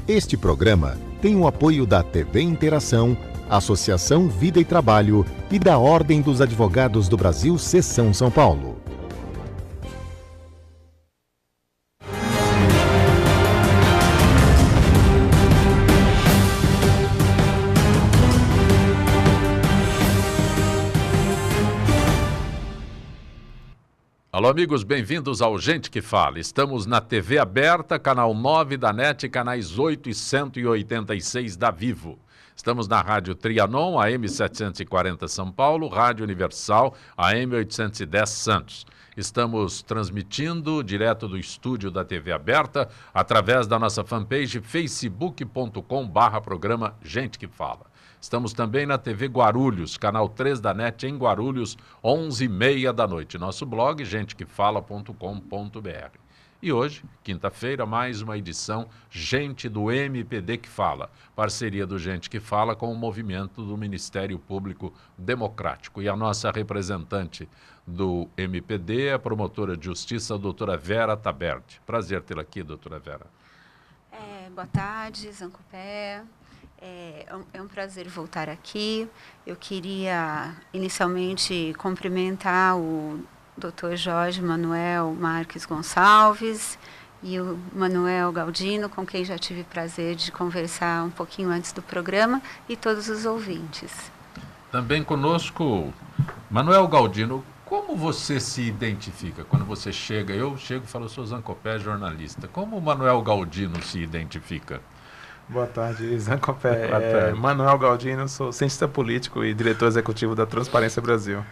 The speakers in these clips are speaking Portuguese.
Este programa tem o apoio da TV Interação, Associação Vida e Trabalho e da Ordem dos Advogados do Brasil, Seção São Paulo. Alô, amigos, bem-vindos ao Gente que Fala. Estamos na TV aberta, canal 9 da NET, canais 8 e 186 da Vivo. Estamos na Rádio Trianon, AM 740 São Paulo, Rádio Universal, AM 810 Santos. Estamos transmitindo direto do estúdio da TV aberta, através da nossa fanpage facebook.com/programa Gente que Fala. Estamos também na TV Guarulhos, canal 3 da NET em Guarulhos, 11h30 da noite. Nosso blog, gentequefala.com.br. E hoje, quinta-feira, mais uma edição Gente do MPD que Fala. Parceria do Gente que Fala com o movimento do Ministério Público Democrático. E a nossa representante do MPD é a promotora de justiça, a doutora Vera Taberdi. Prazer tê-la aqui, doutora Vera. Boa tarde, Zancopé. É um prazer voltar aqui. Eu queria, inicialmente, cumprimentar o Dr. Jorge Manuel Marques Gonçalves e o Manuel Galdino, com quem já tive prazer de conversar um pouquinho antes do programa, e todos os ouvintes. Também conosco, Manuel Galdino. Como você se identifica quando você chega? Eu chego e falo, sou Zancopé, jornalista. Como o Manuel Galdino se identifica? Boa tarde, Zancopé. Manuel Galdino, sou cientista político e diretor executivo da Transparência Brasil.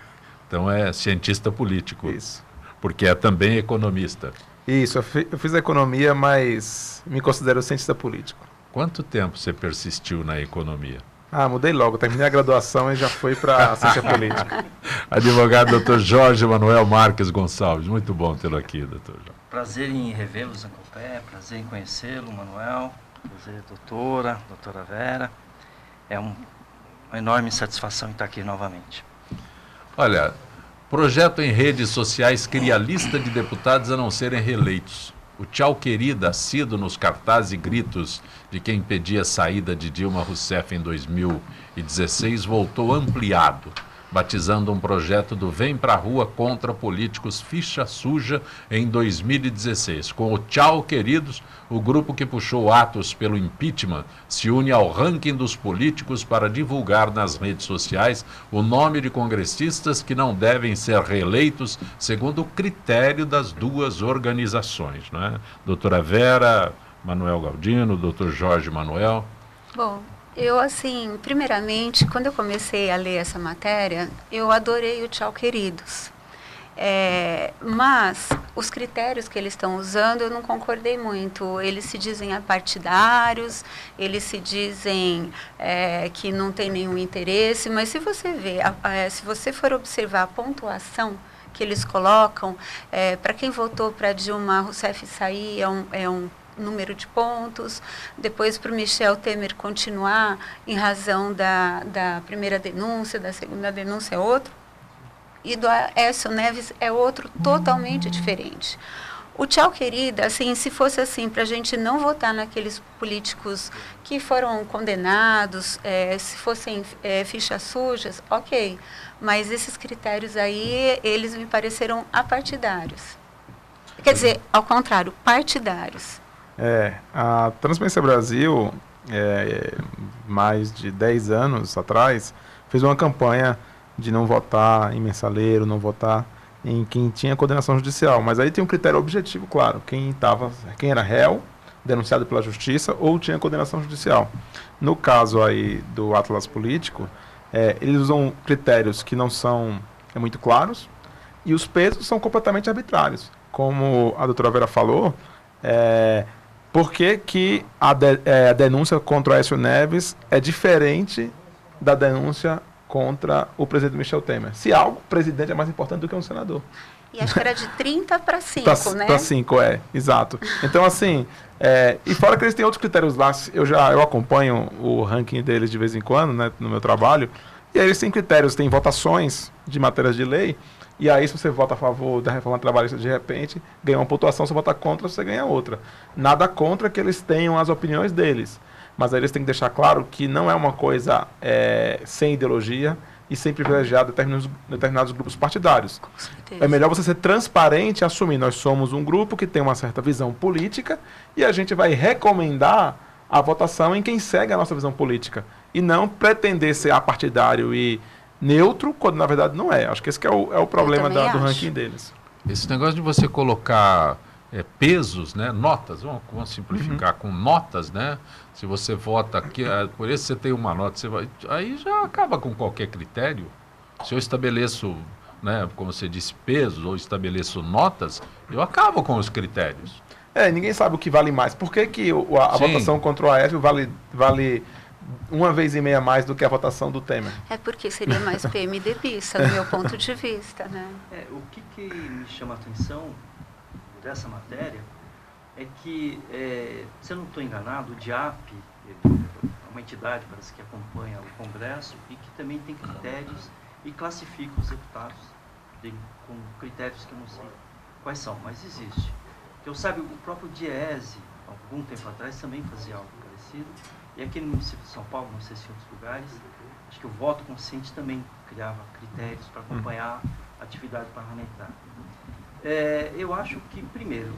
Então é cientista político. Isso. Porque é também economista. Isso, eu fiz economia, mas me considero cientista político. Quanto tempo você persistiu na economia? Mudei logo, terminei a graduação e já fui para a ciência política. Advogado Dr. Jorge Manuel Marques Gonçalves, muito bom tê-lo aqui, doutor Jorge. Prazer em revê-lo, Zancopé, prazer em conhecê-lo, Manuel. Prazer, doutora Vera. É uma enorme satisfação estar aqui novamente. Olha, projeto em redes sociais cria lista de deputados a não serem reeleitos. O tchau querida, assíduo nos cartazes e gritos de quem pedia a saída de Dilma Rousseff em 2016 voltou ampliado, batizando um projeto do Vem Pra Rua contra políticos ficha suja em 2016. Com o tchau queridos, o grupo que puxou atos pelo impeachment se une ao ranking dos políticos para divulgar nas redes sociais o nome de congressistas que não devem ser reeleitos segundo o critério das duas organizações, não é? Doutora Vera, Manuel Galdino, doutor Jorge Manuel. Bom, eu, primeiramente, quando eu comecei a ler essa matéria, eu adorei o tchau queridos. Mas os critérios que eles estão usando eu não concordei muito. Eles se dizem apartidários, eles se dizem que não tem nenhum interesse, mas se você ver, se você for observar a pontuação que eles colocam, para quem votou para Dilma Rousseff sair é um número de pontos, depois para o Michel Temer continuar em razão da primeira denúncia, da segunda denúncia é outro, e do Aécio Neves é outro totalmente diferente. O tchau querida, se fosse para a gente não votar naqueles políticos que foram condenados, se fossem fichas sujas, ok, mas esses critérios aí, eles me pareceram apartidários. Quer dizer, ao contrário, partidários. A Transparência Brasil, mais de 10 anos atrás, fez uma campanha de não votar em mensaleiro, não votar em quem tinha condenação judicial. Mas aí tem um critério objetivo, claro, quem era réu, denunciado pela justiça ou tinha condenação judicial. No caso aí do Atlas Político, eles usam critérios que não são muito claros e os pesos são completamente arbitrários. Como a doutora Vera falou, por que a denúncia contra o Aécio Neves é diferente da denúncia contra o presidente Michel Temer? Se algo, o presidente é mais importante do que um senador. E acho que era de 30 para 5, né? Para 5, exato. Então, e fora que eles têm outros critérios lá, eu acompanho o ranking deles de vez em quando, né, no meu trabalho, e aí eles têm critérios, têm votações de matérias de lei, E aí, se você vota a favor da reforma trabalhista, de repente, ganha uma pontuação, se vota contra, você ganha outra. Nada contra que eles tenham as opiniões deles. Mas aí eles têm que deixar claro que não é uma coisa sem ideologia e sem privilegiar determinados grupos partidários. Com certeza. É melhor você ser transparente e assumir. Nós somos um grupo que tem uma certa visão política e a gente vai recomendar a votação em quem segue a nossa visão política. E não pretender ser apartidário e neutro, quando na verdade não é. Acho que esse que é o problema do ranking deles. Esse negócio de você colocar pesos, né, notas, vamos simplificar com notas, né? Se você vota aqui, por isso você tem uma nota, aí já acaba com qualquer critério. Se eu estabeleço, né, como você disse, pesos ou estabeleço notas, eu acabo com os critérios. Ninguém sabe o que vale mais. Por que a votação contra o Aécio vale 1,5 vezes mais do que a votação do Temer? É porque seria mais PMDBista, do meu ponto de vista, né? O que me chama a atenção dessa matéria é que, se eu não estou enganado, o DIAP é uma entidade, parece que acompanha o Congresso e que também tem critérios e classifica os deputados com critérios que eu não sei quais são, mas existe. Eu sabe, o próprio Diese, algum tempo atrás, também fazia algo parecido, e aqui no município de São Paulo, não sei se em outros lugares, acho que o voto consciente também criava critérios para acompanhar a atividade parlamentar. Eu acho que, primeiro,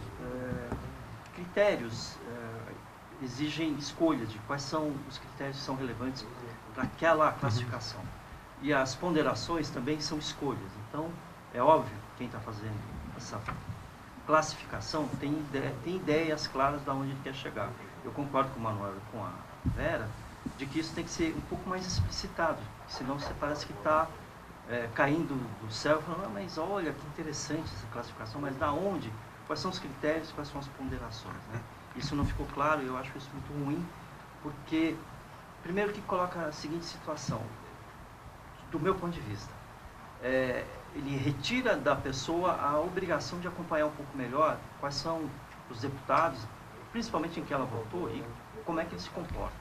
critérios exigem escolhas de quais são os critérios que são relevantes para aquela classificação. E as ponderações também são escolhas. Então, é óbvio, quem está fazendo essa classificação tem ideias claras de onde ele quer chegar. Eu concordo com o Manuel e com a Vera, de que isso tem que ser um pouco mais explicitado, senão você parece que está caindo do céu, falando, mas olha que interessante essa classificação, mas da onde? Quais são os critérios, quais são as ponderações, né? Isso não ficou claro e eu acho isso muito ruim, porque, primeiro que coloca a seguinte situação, do meu ponto de vista, ele retira da pessoa a obrigação de acompanhar um pouco melhor quais são os deputados, principalmente em que ela votou, e como é que eles se comportam.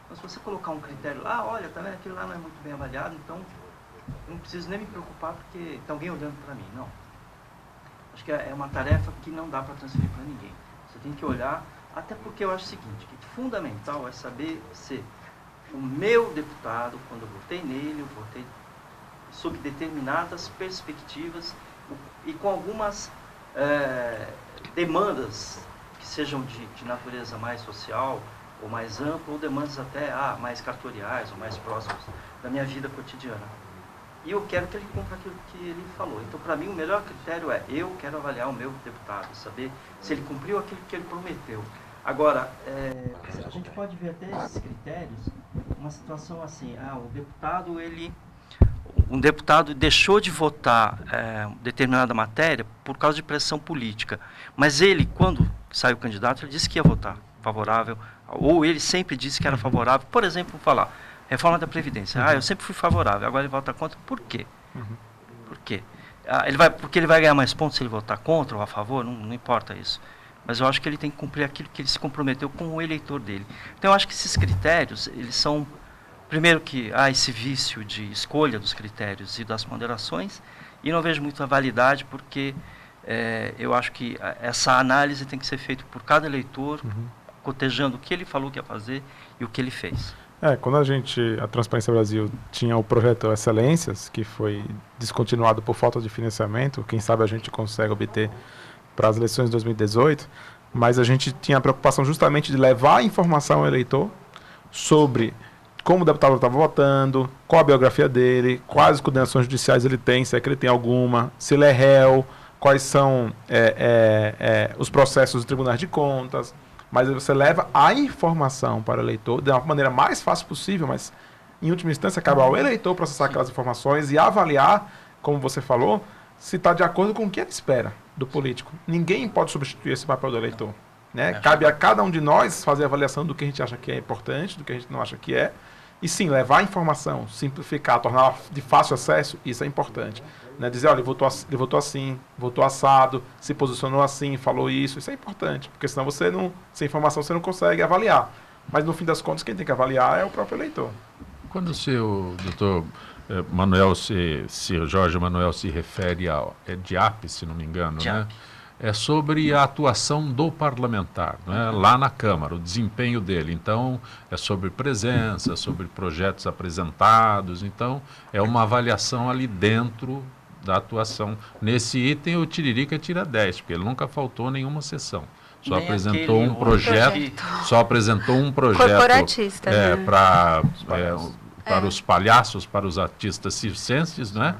Então, se você colocar um critério lá, olha, tá vendo, aquilo lá não é muito bem avaliado, então eu não preciso nem me preocupar porque tem alguém olhando para mim. Não. Acho que é uma tarefa que não dá para transferir para ninguém. Você tem que olhar, até porque eu acho o seguinte, que fundamental é saber se o meu deputado, quando eu votei nele, eu votei sob determinadas perspectivas e com algumas demandas que sejam de natureza mais social ou mais ampla, ou demandas até mais cartoriais ou mais próximas da minha vida cotidiana. E eu quero que ele cumpra aquilo que ele falou. Então, para mim, o melhor critério eu quero avaliar o meu deputado, saber se ele cumpriu aquilo que ele prometeu. Agora, a gente pode ver até esses critérios, uma situação assim, um deputado deixou de votar determinada matéria por causa de pressão política, mas ele, quando saiu candidato, ele disse que ia votar favorável, ou ele sempre disse que era favorável, por exemplo, falar, reforma da Previdência, eu sempre fui favorável, agora ele vota contra, por quê? Por quê? Porque ele vai ganhar mais pontos se ele votar contra ou a favor, não importa isso. Mas eu acho que ele tem que cumprir aquilo que ele se comprometeu com o eleitor dele. Então eu acho que esses critérios, eles são, primeiro que há esse vício de escolha dos critérios e das ponderações, e não vejo muita validade porque eu acho que essa análise tem que ser feita por cada eleitor, cotejando o que ele falou que ia fazer e o que ele fez. Quando a Transparência Brasil tinha o projeto Excelências, que foi descontinuado por falta de financiamento, quem sabe a gente consegue obter para as eleições de 2018, mas a gente tinha a preocupação justamente de levar a informação ao eleitor sobre como o deputado estava votando, qual a biografia dele, quais condenações judiciais ele tem, se é que ele tem alguma, se ele é réu, quais são os processos dos tribunais de contas. Mas você leva a informação para o eleitor de uma maneira mais fácil possível, mas em última instância cabe ao eleitor processar aquelas informações e avaliar, como você falou, se está de acordo com o que ele espera do político. Ninguém pode substituir esse papel do eleitor, né? Cabe a cada um de nós fazer a avaliação do que a gente acha que é importante, do que a gente não acha que é, e sim, levar a informação, simplificar, torná-la de fácil acesso, isso é importante. Né? Dizer, olha, ele votou assim, votou assado, se posicionou assim, falou isso é importante, porque senão sem informação você não consegue avaliar. Mas no fim das contas, quem tem que avaliar é o próprio eleitor. Quando o seu, doutor, Jorge Manuel se refere ao DIAP, se não me engano, DIAP. né? É sobre a atuação do parlamentar, né? Lá na Câmara, o desempenho dele. Então, é sobre presença, sobre projetos apresentados. Então, é uma avaliação ali dentro da atuação. Nesse item, o Tiririca tira 10, porque ele nunca faltou nenhuma sessão. Só Nem apresentou aquele um projeto, só apresentou um projeto corporatista, né? para os palhaços, para os artistas circenses, né?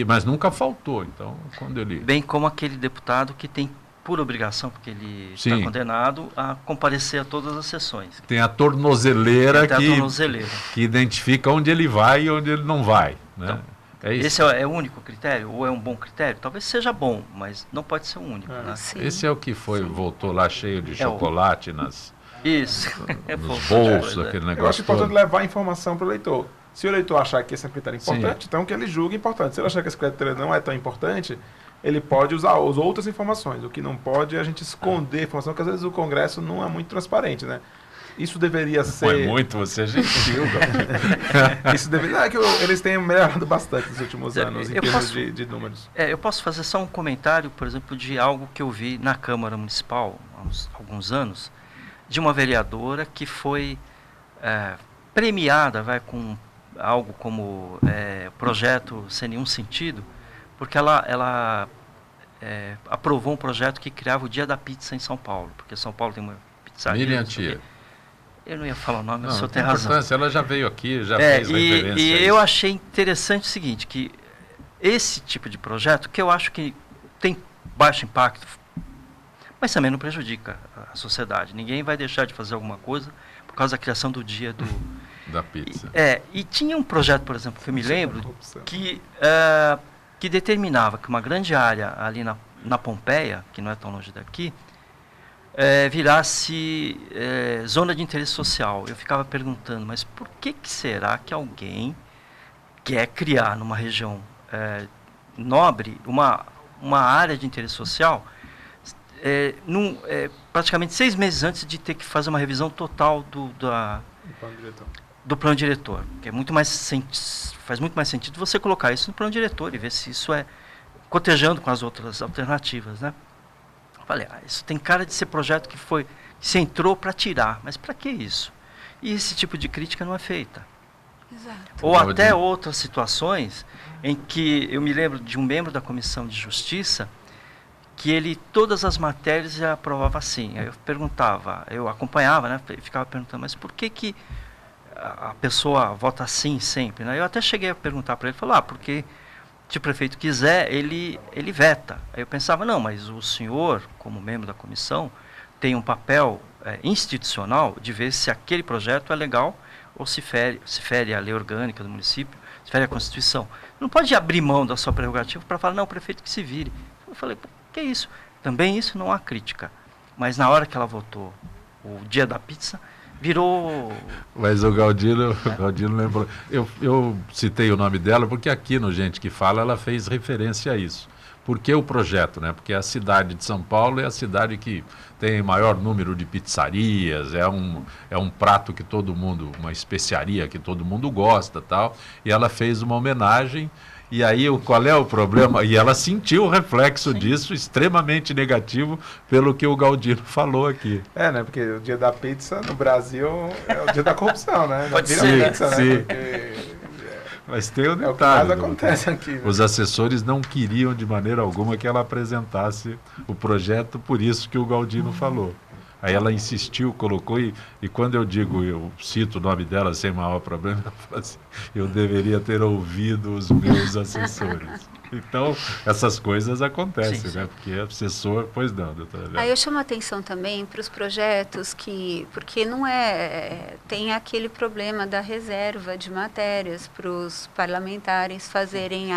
Mas nunca faltou. Então, quando ele... Bem como aquele deputado que tem por obrigação, porque ele está condenado, a comparecer a todas as sessões. Tem a tornozeleira, tornozeleira. Que identifica onde ele vai e onde ele não vai, né? Então, é isso. Esse é o único critério? Ou é um bom critério? Talvez seja bom, mas não pode ser o único. Né? Esse é o que voltou lá cheio de chocolate Isso. nos bolsos, aquele negócio. Eu acho importante levar a informação para o eleitor. Se o eleitor achar que esse é um critério importante, então que ele julgue importante. Se ele achar que esse critério não é tão importante, ele pode usar as outras informações. O que não pode é a gente esconder a informação, porque às vezes o Congresso não é muito transparente, né? Isso deveria ser... Não é muito, você é gentil. Isso deveria... É que eles têm melhorado bastante nos últimos anos, em termos de números. Eu posso fazer só um comentário, por exemplo, de algo que eu vi na Câmara Municipal, há alguns anos, de uma vereadora que foi premiada, com algo como projeto sem nenhum sentido, porque ela aprovou um projeto que criava o Dia da Pizza em São Paulo, porque São Paulo tem uma pizzaria. Miriam Tia. Eu não ia falar o nome, não, o senhor tem razão. Ela já veio aqui, já fez referência. E eu achei interessante o seguinte, que esse tipo de projeto, que eu acho que tem baixo impacto, mas também não prejudica a sociedade. Ninguém vai deixar de fazer alguma coisa por causa da criação do dia da pizza. E tinha um projeto, por exemplo, que eu me lembro, que determinava que uma grande área ali na Pompeia, que não é tão longe daqui, virasse zona de interesse social. Eu ficava perguntando, mas por que será que alguém quer criar numa região nobre uma área de interesse social praticamente 6 meses antes de ter que fazer uma revisão total do plano diretor? Que faz muito mais sentido você colocar isso no plano diretor e ver se isso cotejando com as outras alternativas, né? Falei, isso tem cara de ser projeto que se entrou para tirar, mas para que isso? E esse tipo de crítica não é feita. Exato. Ou até outras situações em que eu me lembro de um membro da Comissão de Justiça que todas as matérias já aprovava assim. Aí eu perguntava, eu acompanhava, né? Ficava perguntando, mas por que a pessoa vota assim sempre, né? Eu até cheguei a perguntar para ele, porque se o prefeito quiser, ele veta. Aí eu pensava, não, mas o senhor, como membro da comissão, tem um papel institucional de ver se aquele projeto é legal ou se fere a lei orgânica do município, se fere a Constituição. Não pode abrir mão da sua prerrogativa para falar, não, o prefeito que se vire. Eu falei, que é isso? Também isso não há crítica. Mas na hora que ela votou o Dia da Pizza, virou... Mas o Galdino lembrou. Eu citei o nome dela porque aqui no Gente que Fala ela fez referência a isso. Por que o projeto, né? Porque a cidade de São Paulo é a cidade que tem maior número de pizzarias, é um prato que todo mundo, uma especiaria que todo mundo gosta, tal. E ela fez uma homenagem. E aí, qual é o problema? E ela sentiu o reflexo disso, extremamente negativo, pelo que o Galdino falou aqui. Né? Porque o Dia da Pizza no Brasil é o dia da corrupção, né? Pode ser, pizza, sim. Né? Porque mas tem um detalhe. Acontece aqui, né? Os assessores não queriam de maneira alguma que ela apresentasse o projeto, por isso que o Galdino falou. Aí ela insistiu, colocou, e quando eu cito o nome dela sem maior problema, ela fala assim, eu deveria ter ouvido os meus assessores. Então, essas coisas acontecem, né? Porque assessor, pois não, doutora. Aí eu chamo a atenção também para os projetos porque não tem aquele problema da reserva de matérias para os parlamentares fazerem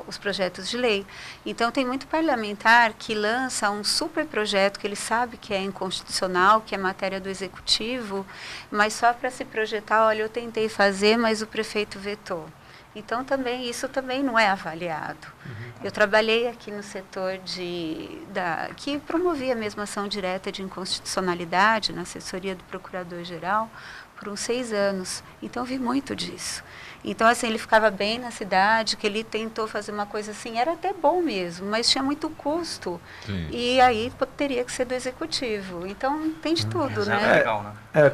os projetos de lei. Então, tem muito parlamentar que lança um super projeto que ele sabe que é inconstitucional, que é matéria do executivo, mas só para se projetar, olha, eu tentei fazer, mas o prefeito vetou. Então, isso também não é avaliado. Eu trabalhei aqui no setor que promovia mesmo ação direta de inconstitucionalidade, na assessoria do Procurador-Geral, por uns 6 anos. Então, eu vi muito disso. Então, assim, ele ficava bem na cidade, que ele tentou fazer uma coisa assim, era até bom mesmo, mas tinha muito custo. Sim. E aí teria que ser do executivo. Então, tem de tudo, né? Legal, né?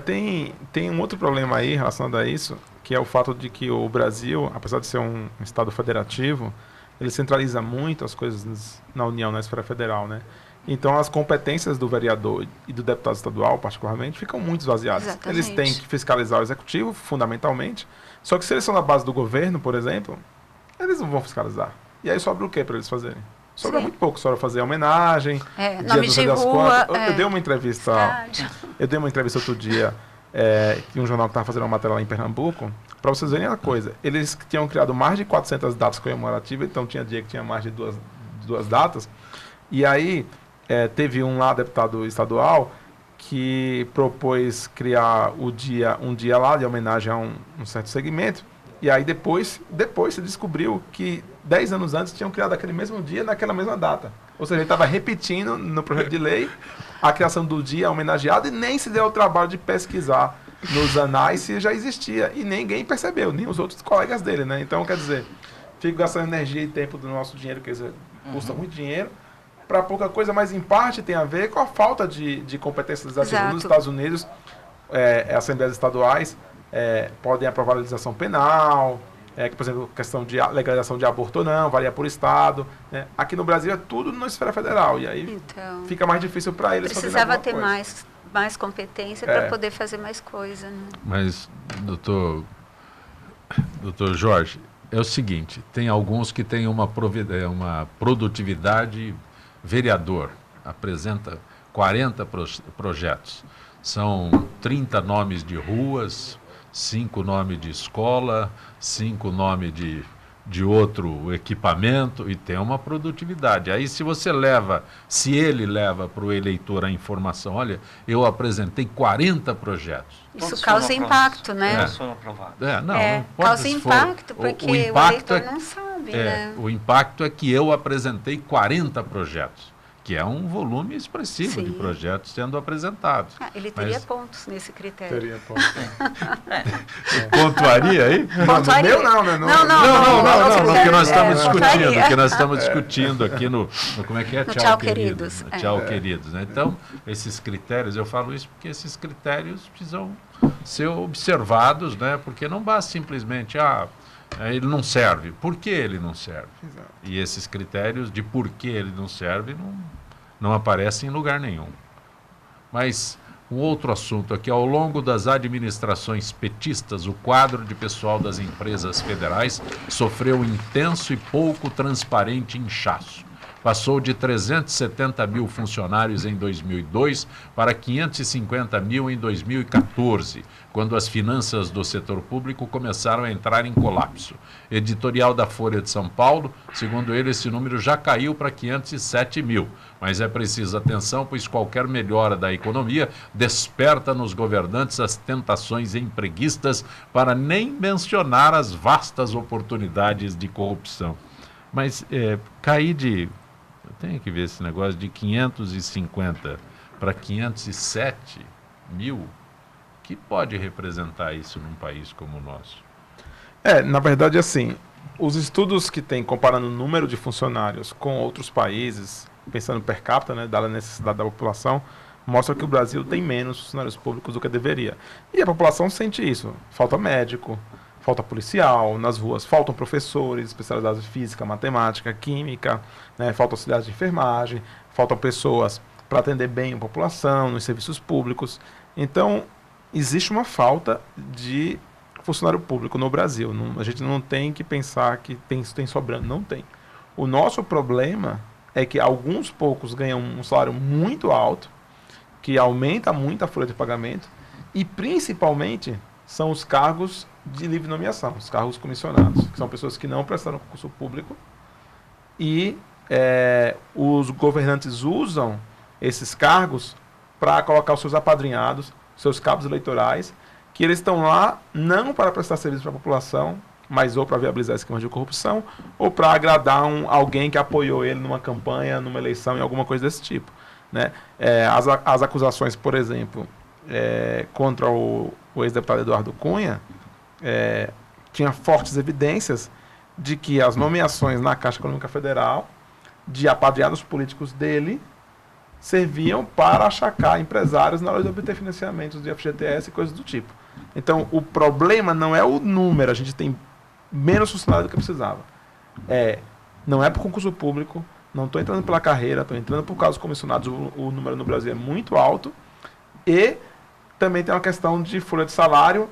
Tem um outro problema aí relacionado a isso, que é o fato de que o Brasil, apesar de ser um Estado federativo, ele centraliza muito as coisas na União, na esfera federal, né? Então, as competências do vereador e do deputado estadual, particularmente, ficam muito esvaziadas. Exatamente. Eles têm que fiscalizar o executivo, fundamentalmente. Só que se eles são da base do governo, por exemplo, eles não vão fiscalizar. E aí sobra o que para eles fazerem? Sobra Sim. muito pouco. Sobra fazer homenagem, dia nome dos de Reis das rua, Contas. Eu dei uma entrevista... estádio. Eu dei uma entrevista outro dia, que um jornal que estava fazendo uma matéria lá em Pernambuco, para vocês verem a coisa. Eles tinham criado mais de 400 datas comemorativas, então tinha dia que tinha mais de duas datas. E aí, teve um lá, deputado estadual, que propôs criar um dia lá de homenagem a um certo segmento. E aí depois se descobriu que 10 anos antes tinham criado aquele mesmo dia naquela mesma data. Ou seja, ele estava repetindo no projeto de lei a criação do dia homenageado e nem se deu o trabalho de pesquisar nos anais se já existia. E ninguém percebeu, nem os outros colegas dele, né? Então, quer dizer, fica gastando energia e tempo do nosso dinheiro, quer dizer, custa muito dinheiro, para pouca coisa, mas em parte tem a ver com a falta de competência legislativa. Exato. Nos Estados Unidos, assembleias estaduais podem aprovar a legislação penal, que, por exemplo, questão de legalização de aborto ou não, varia por estado. Né? Aqui no Brasil é tudo na esfera federal, e aí Então, fica mais difícil para eles fazerem precisava alguma ter coisa. mais competência para poder fazer mais coisa. Né? Mas, doutor Jorge, é o seguinte, tem alguns que têm uma produtividade vereador, apresenta 40 projetos. São 30 nomes de ruas, 5 nomes de escola, 5 nomes de outro equipamento, e tem uma produtividade. Aí se ele leva para o eleitor a informação, olha, eu apresentei 40 projetos. Isso causa impacto, né? Todos foram aprovados. Não pode, causa impacto, porque o eleitor não sabe, né? O impacto é que eu apresentei 40 projetos, que é um volume expressivo de projetos sendo apresentados. Ele teria pontos nesse critério. Teria pontos. Pontuaria aí? Pontuaria. Não, que nós estamos discutindo, pontuaria. que nós estamos discutindo aqui no como é que é? No Tchau, Queridos. No Tchau, Queridos, né? Então, esses critérios, eu falo isso porque esses critérios precisam ser observados, né? Porque não basta simplesmente, ele não serve. Por que ele não serve? Exato. E esses critérios de por que ele não serve não aparecem em lugar nenhum. Mas um outro assunto aqui, ao longo das administrações petistas, o quadro de pessoal das empresas federais sofreu intenso e pouco transparente inchaço. Passou de 370 mil funcionários em 2002 para 550 mil em 2014, quando as finanças do setor público começaram a entrar em colapso. Editorial da Folha de São Paulo, segundo ele, esse número já caiu para 507 mil. Mas é preciso atenção, pois qualquer melhora da economia desperta nos governantes as tentações empreguistas, para nem mencionar as vastas oportunidades de corrupção. Mas cair de... Eu tenho que ver esse negócio de 550 para 507 mil, que pode representar isso num país como o nosso? Na verdade, assim, os estudos que tem comparando o número de funcionários com outros países, pensando per capita, né, dada a necessidade da população, mostra que o Brasil tem menos funcionários públicos do que deveria. E a população sente isso. Falta médico, falta policial nas ruas, faltam professores especializados em física, matemática, química, né, falta auxiliares de enfermagem, faltam pessoas para atender bem a população nos serviços públicos. Então, existe uma falta de funcionário público no Brasil. A gente não tem que pensar que tem sobrando, não tem. O nosso problema é que alguns poucos ganham um salário muito alto, que aumenta muito a folha de pagamento, e principalmente são os cargos de livre nomeação, os cargos comissionados, que são pessoas que não prestaram concurso público, e os governantes usam esses cargos para colocar os seus apadrinhados, seus cabos eleitorais, que eles estão lá não para prestar serviço para a população, mas ou para viabilizar esquemas de corrupção, ou para agradar alguém que apoiou ele numa campanha, numa eleição, em alguma coisa desse tipo. Né? As acusações, por exemplo, contra o o ex-deputado Eduardo Cunha, tinha fortes evidências de que as nomeações na Caixa Econômica Federal de apadrinhados políticos dele serviam para achacar empresários na hora de obter financiamentos de FGTS e coisas do tipo. Então, o problema não é o número, a gente tem menos funcionário do que precisava. Não é por concurso público, não estou entrando pela carreira, estou entrando por causa dos comissionados, o número no Brasil é muito alto, e também tem uma questão de folha de salário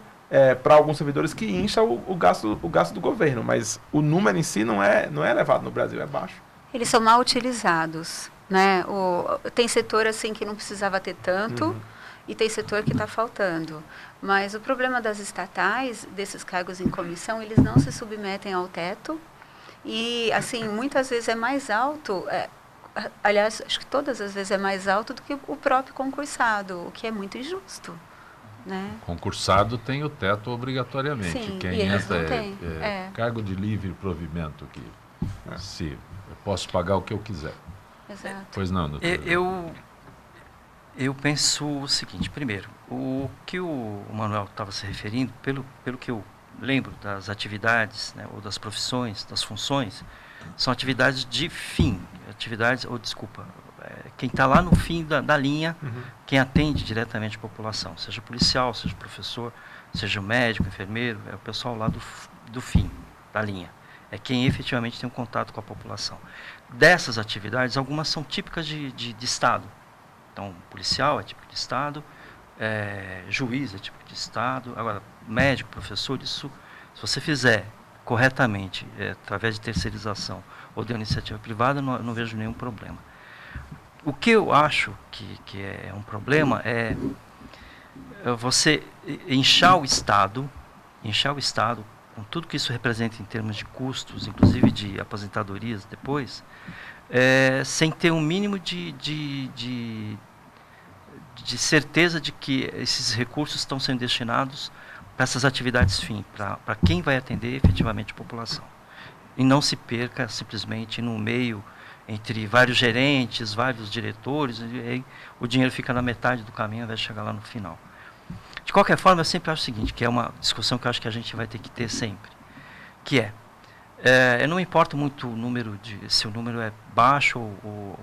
para alguns servidores que incha o gasto do governo, mas o número em si não é elevado no Brasil, é baixo. Eles são mal utilizados, né? Tem setor assim que não precisava ter tanto, e tem setor que está faltando. Mas o problema das estatais, desses cargos em comissão, eles não se submetem ao teto. E, assim, muitas vezes é mais alto, aliás, acho que todas as vezes é mais alto do que o próprio concursado, o que é muito injusto. Né? Concursado tem o teto obrigatoriamente. Sim, quem e eles entra não têm. Cargo de livre provimento, que se eu posso pagar o que eu quiser. Exato. Pois não, doutor? Eu penso o seguinte, primeiro, o que o Manuel estava se referindo, pelo que eu lembro das atividades, né, ou das profissões, das funções, são atividades de fim, quem está lá no fim da linha, quem atende diretamente a população, seja policial, seja professor, seja médico, enfermeiro, é o pessoal lá do fim da linha. É quem efetivamente tem um contato com a população. Dessas atividades, algumas são típicas de Estado. Então, policial é típico de Estado, juiz é típico de Estado. Agora, médico, professor, isso, se você fizer corretamente, através de terceirização ou de iniciativa privada, não vejo nenhum problema. O que eu acho que é um problema é você inchar o Estado com tudo que isso representa em termos de custos, inclusive de aposentadorias depois, sem ter um mínimo de certeza de que esses recursos estão sendo destinados para essas atividades fim, para quem vai atender efetivamente a população. E não se perca simplesmente no meio entre vários gerentes, vários diretores, e aí o dinheiro fica na metade do caminho ao invés de chegar lá no final. De qualquer forma, eu sempre acho o seguinte, que é uma discussão que eu acho que a gente vai ter que ter sempre, que eu não me importo muito o número se o número é baixo ou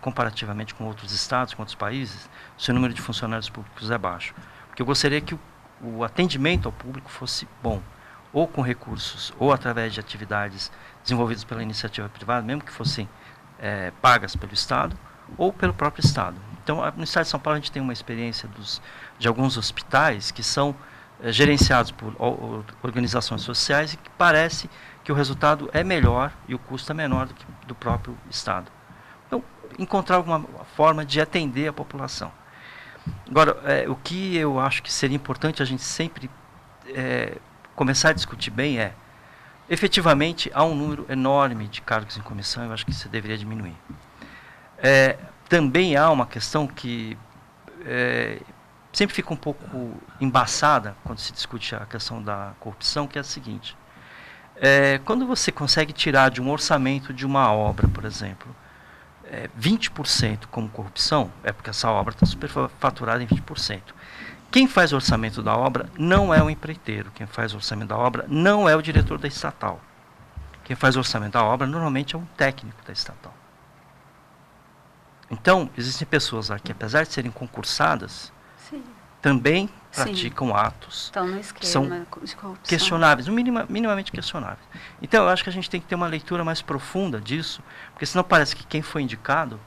comparativamente com outros estados, com outros países, se o número de funcionários públicos é baixo. Porque eu gostaria que o atendimento ao público fosse bom, ou com recursos, ou através de atividades desenvolvidas pela iniciativa privada, mesmo que fossem pagas pelo Estado, ou pelo próprio Estado. Então, no Estado de São Paulo, a gente tem uma experiência de alguns hospitais que são gerenciados por organizações sociais e que parece que o resultado é melhor e o custo é menor do que do próprio Estado. Então, encontrar alguma forma de atender a população. Agora, o que eu acho que seria importante a gente sempre começar a discutir bem efetivamente, há um número enorme de cargos em comissão, eu acho que isso deveria diminuir. Também há uma questão que sempre fica um pouco embaçada quando se discute a questão da corrupção, que é a seguinte. Quando você consegue tirar de um orçamento de uma obra, por exemplo, 20% como corrupção, é porque essa obra está superfaturada em 20%. Quem faz o orçamento da obra não é o empreiteiro, quem faz o orçamento da obra não é o diretor da estatal. Quem faz o orçamento da obra normalmente é um técnico da estatal. Então, existem pessoas lá que, apesar de serem concursadas, Sim. também praticam atos Estão no que são esquema de corrupção. questionáveis, minimamente questionáveis. Então, eu acho que a gente tem que ter uma leitura mais profunda disso, porque senão parece que quem foi indicado,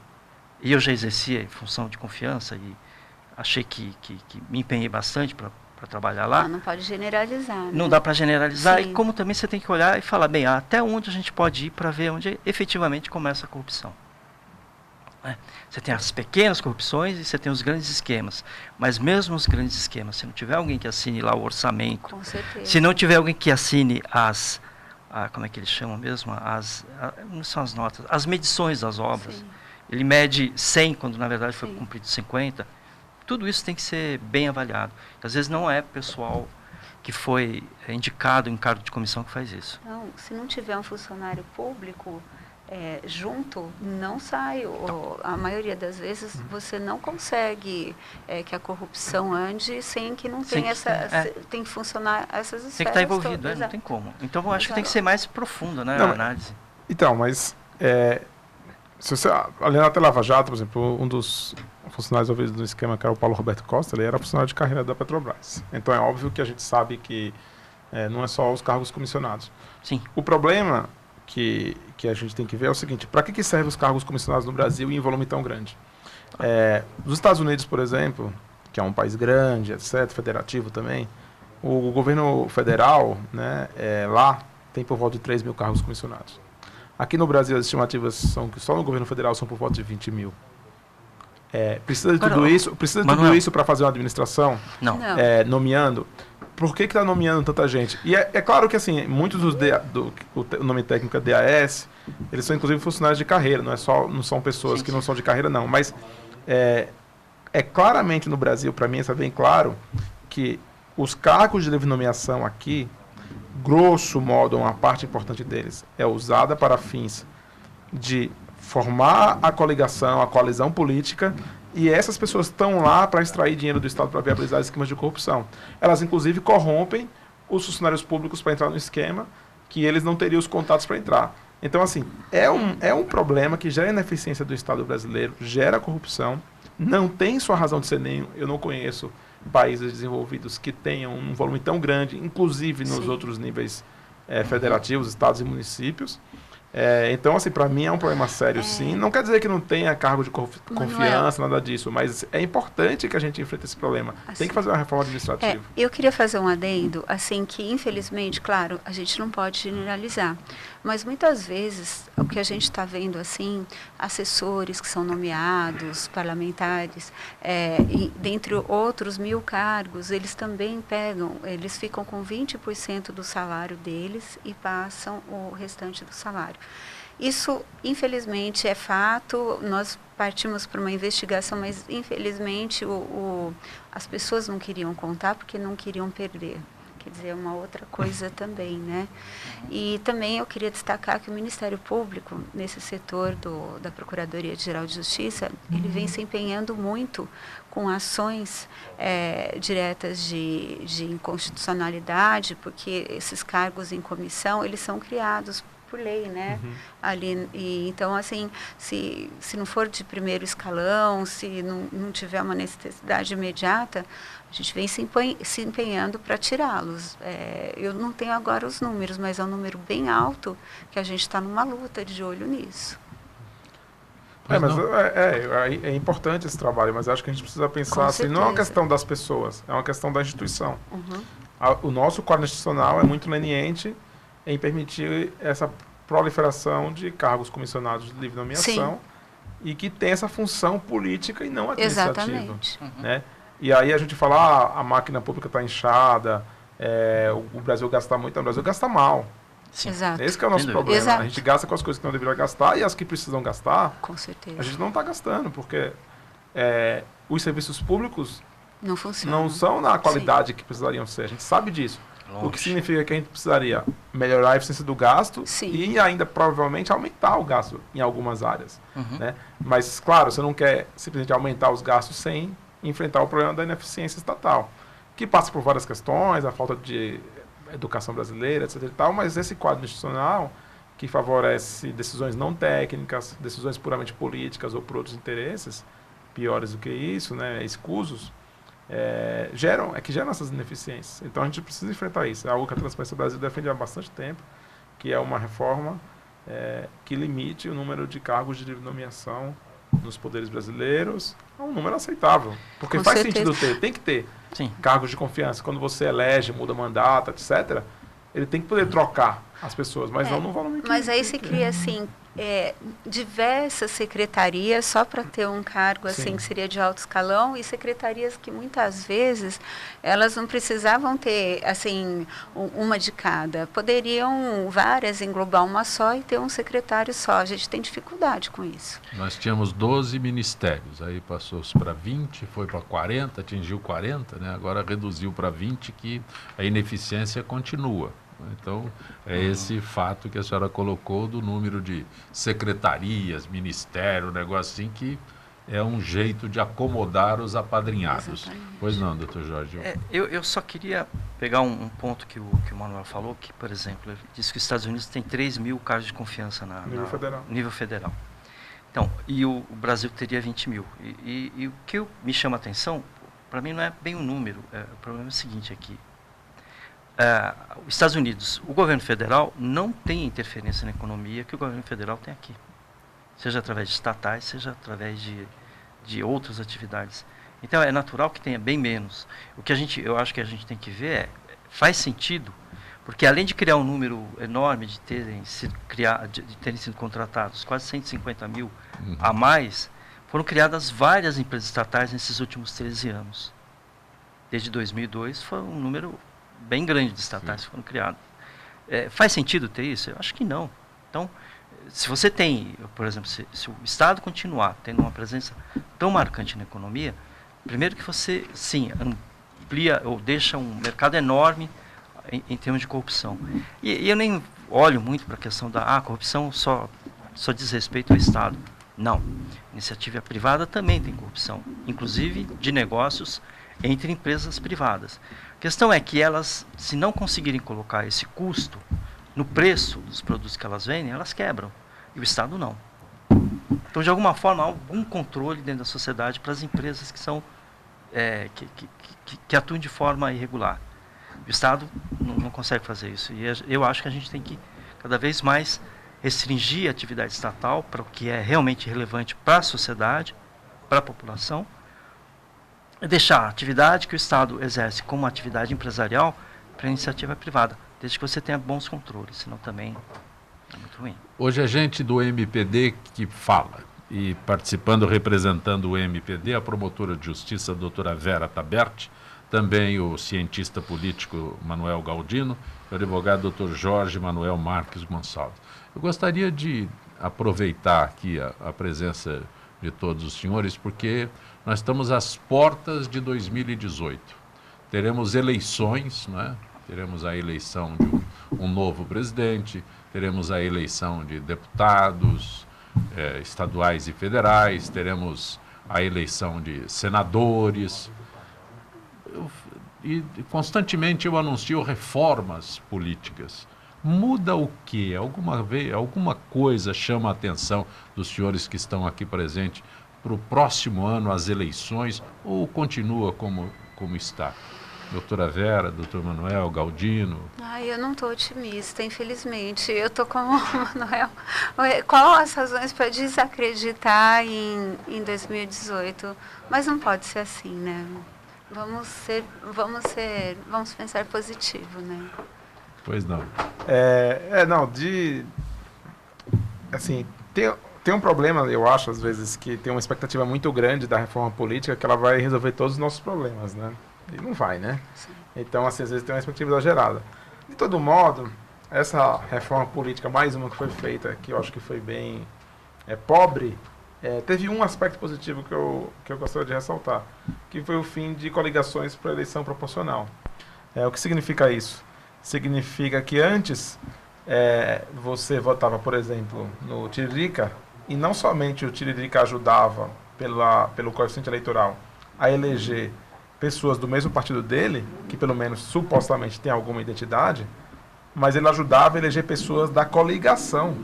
e eu já exercia em função de confiança, e achei que me empenhei bastante para trabalhar lá. Não pode generalizar. Né? Não dá para generalizar, Sim. e como também você tem que olhar e falar, bem, até onde a gente pode ir para ver onde efetivamente começa a corrupção. Você tem as pequenas corrupções e você tem os grandes esquemas. Mas mesmo os grandes esquemas, se não tiver alguém que assine lá o orçamento, Com certeza. se não tiver alguém que assine como é que eles chamam mesmo? Não são as notas, as medições das obras. Sim. Ele mede 100 quando na verdade foi Sim. cumprido 50. Tudo isso tem que ser bem avaliado. Às vezes não é pessoal que foi indicado em cargo de comissão que faz isso. Não, se não tiver um funcionário público, junto, não sai. A maioria das vezes você não consegue que a corrupção ande sem que não tenha tem que funcionar essas esferas. Tem que estar envolvido, todas, não tem como. Então eu acho que tem que ser mais profunda, né, a análise. Então, mas se você olhar até Lava Jato, por exemplo, um dos funcionários envolvidos no esquema, que era o Paulo Roberto Costa, ele era funcionário de carreira da Petrobras. Então é óbvio que a gente sabe que não é só os cargos comissionados. Sim. O problema que a gente tem que ver é o seguinte: para que servem os cargos comissionados no Brasil em volume tão grande? Nos Estados Unidos, por exemplo, que é um país grande, etc., federativo também, o governo federal, né, lá tem por volta de 3 mil cargos comissionados. Aqui no Brasil, as estimativas são que só no governo federal são por volta de 20 mil. Precisa de tudo isso para fazer uma administração? Não. Nomeando? Por que está nomeando tanta gente? E é claro que assim, muitos dos o nome técnico é DAS, eles são inclusive funcionários de carreira, não são pessoas que não são de carreira, não. Mas claramente no Brasil, para mim, está bem claro que os cargos de livre nomeação aqui, grosso modo, uma parte importante deles é usada para fins de formar a coligação, a coalizão política, e essas pessoas estão lá para extrair dinheiro do Estado para viabilizar esquemas de corrupção. Elas, inclusive, corrompem os funcionários públicos para entrar no esquema que eles não teriam os contatos para entrar. Então, assim, é um problema que gera ineficiência do Estado brasileiro, gera corrupção, não tem sua razão de ser nenhum. Eu não conheço países desenvolvidos que tenham um volume tão grande, inclusive nos outros níveis federativos, estados e municípios. Então, assim, para mim é um problema sério, sim. Não quer dizer que não tenha cargo de confiança, nada disso, mas é importante que a gente enfrente esse problema. Assim, tem que fazer uma reforma administrativa. Eu queria fazer um adendo, assim, que infelizmente, claro, a gente não pode generalizar, mas muitas vezes o que a gente está vendo, assim, assessores que são nomeados, parlamentares, e dentre outros 1000 cargos, eles também eles ficam com 20% do salário deles e passam o restante do salário. Isso, infelizmente, é fato. Nós partimos para uma investigação, mas, infelizmente, as pessoas não queriam contar porque não queriam perder. Quer dizer, é uma outra coisa também, né? E também eu queria destacar que o Ministério Público, nesse setor da Procuradoria-Geral de Justiça, ele vem se empenhando muito com ações diretas de inconstitucionalidade, porque esses cargos em comissão, eles são criados por lei, né? Ali, então, assim, se não for de primeiro escalão, se não tiver uma necessidade imediata, a gente vem se empenhando para tirá-los. Eu não tenho agora os números, mas é um número bem alto que a gente está numa luta de olho nisso. É importante esse trabalho, mas acho que a gente precisa pensar assim, não é uma questão das pessoas, é uma questão da instituição. O nosso Código Institucional é muito leniente em permitir essa proliferação de cargos comissionados de livre nomeação. Sim. E que tem essa função política e não administrativa. Exatamente. Né? E aí a gente fala, a máquina pública está inchada, o Brasil gasta muito, o Brasil gasta mal. Sim. Exato. Esse que é o nosso problema. Exato. A gente gasta com as coisas que não deveria gastar e as que precisam gastar, com certeza, a gente não está gastando, porque os serviços públicos não funcionam. Não são na qualidade que precisariam ser. A gente sabe disso. Longe. O que significa que a gente precisaria melhorar a eficiência do gasto. Sim. E ainda provavelmente aumentar o gasto em algumas áreas. Né? Mas, claro, você não quer simplesmente aumentar os gastos sem enfrentar o problema da ineficiência estatal, que passa por várias questões, a falta de educação brasileira, etc. e tal, mas esse quadro institucional que favorece decisões não técnicas, decisões puramente políticas ou por outros interesses, piores do que isso, né, escusos, geram essas ineficiências. Então a gente precisa enfrentar isso. É algo que a Transparência Brasil defende há bastante tempo, que é uma reforma que limite o número de cargos de livre nomeação nos poderes brasileiros a um número aceitável. Porque faz sentido ter, tem que ter. Sim. Cargos de confiança. Quando você elege, muda mandato, etc., ele tem que poder trocar as pessoas, mas não no volume que... Mas aí se cria, assim, diversas secretarias só para ter um cargo assim que seria de alto escalão, e secretarias que muitas vezes elas não precisavam ter assim uma de cada, poderiam várias englobar uma só e ter um secretário só. A gente tem dificuldade com isso. Nós tínhamos 12 ministérios, aí passou para 20, foi para 40, atingiu 40, né? Agora reduziu para 20, que a ineficiência continua. Então, é esse fato que a senhora colocou do número de secretarias, ministério, negócio assim, que é um jeito de acomodar os apadrinhados. Exatamente. Pois não, doutor Jorge? Eu só queria pegar um ponto que o Manuel falou, que, por exemplo, ele disse que os Estados Unidos tem 3 mil cargos de confiança nível federal. Então, e o Brasil teria 20 mil. E o que me chama a atenção, para mim não é bem um número, o problema é o seguinte aqui. Os Estados Unidos, o governo federal não tem interferência na economia que o governo federal tem aqui. Seja através de estatais, seja através de outras atividades. Então, é natural que tenha bem menos. O que eu acho que a gente tem que ver faz sentido, porque além de criar um número enorme de terem sido contratados, quase 150 mil a mais, foram criadas várias empresas estatais nesses últimos 13 anos. Desde 2002, foi um número bem grande de estatais que foram criadas. Faz sentido ter isso? Eu acho que não. Então, se você tem, por exemplo, se o Estado continuar tendo uma presença tão marcante na economia, primeiro que você, sim, amplia ou deixa um mercado enorme em termos de corrupção. E eu nem olho muito para a questão da corrupção só diz respeito ao Estado. Não. Iniciativa privada também tem corrupção, inclusive de negócios entre empresas privadas. A questão é que elas, se não conseguirem colocar esse custo no preço dos produtos que elas vendem, elas quebram. E o Estado não. Então, de alguma forma, há algum controle dentro da sociedade para as empresas que são que atuam de forma irregular. O Estado não consegue fazer isso. E eu acho que a gente tem que, cada vez mais, restringir a atividade estatal para o que é realmente relevante para a sociedade, para a população, e deixar a atividade que o Estado exerce como atividade empresarial para a iniciativa privada, desde que você tenha bons controles, senão também é muito ruim. Hoje é gente do MPD que fala, e participando, representando o MPD, a promotora de justiça, a doutora Vera Taberti, também o cientista político Manuel Galdino, e o advogado doutor Jorge Manuel Marques Gonçalves. Eu gostaria de aproveitar aqui a presença de todos os senhores, porque nós estamos às portas de 2018. Teremos eleições, né? Teremos a eleição de um novo presidente, teremos a eleição de deputados estaduais e federais, teremos a eleição de senadores. E constantemente eu anuncio reformas políticas. Muda o quê? Alguma coisa chama a atenção dos senhores que estão aqui presentes para o próximo ano, as eleições, ou continua como está? Doutora Vera, doutor Manuel, Galdino. Eu não estou otimista, infelizmente. Eu estou com o Manuel. Qual as razões para desacreditar em 2018? Mas não pode ser assim, né? Vamos pensar positivo, né? Pois não. Assim, tem um problema, eu acho, às vezes, que tem uma expectativa muito grande da reforma política, que ela vai resolver todos os nossos problemas, né? E não vai, né? Sim. Então, assim, às vezes tem uma expectativa exagerada. De todo modo, essa reforma política, mais uma que foi feita, que eu acho que foi bem pobre, teve um aspecto positivo que eu gostaria de ressaltar, que foi o fim de coligações para eleição proporcional. O que significa isso? Significa que antes você votava, por exemplo, no Tiririca, e não somente o Tiririca ajudava pelo coeficiente eleitoral a eleger pessoas do mesmo partido dele, que pelo menos supostamente tem alguma identidade, mas ele ajudava a eleger pessoas da coligação.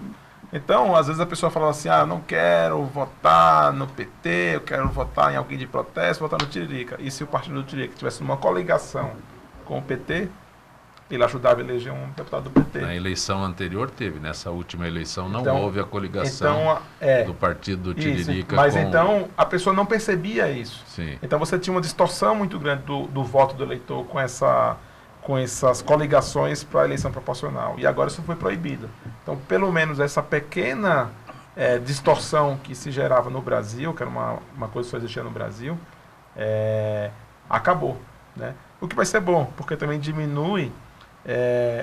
Então, às vezes a pessoa falava assim, eu não quero votar no PT, eu quero votar em alguém de protesto, votar no Tiririca. E se o partido do Tiririca tivesse uma coligação com o PT, ele ajudava a eleger um deputado do PT. Na eleição anterior teve, nessa última eleição não houve a coligação do partido do Tiririca. Mas então a pessoa não percebia isso. Sim. Então você tinha uma distorção muito grande do voto do eleitor com essas coligações para a eleição proporcional. E agora isso foi proibido. Então, pelo menos essa pequena distorção que se gerava no Brasil, que era uma coisa que só existia no Brasil, acabou, né? O que vai ser bom, porque também diminui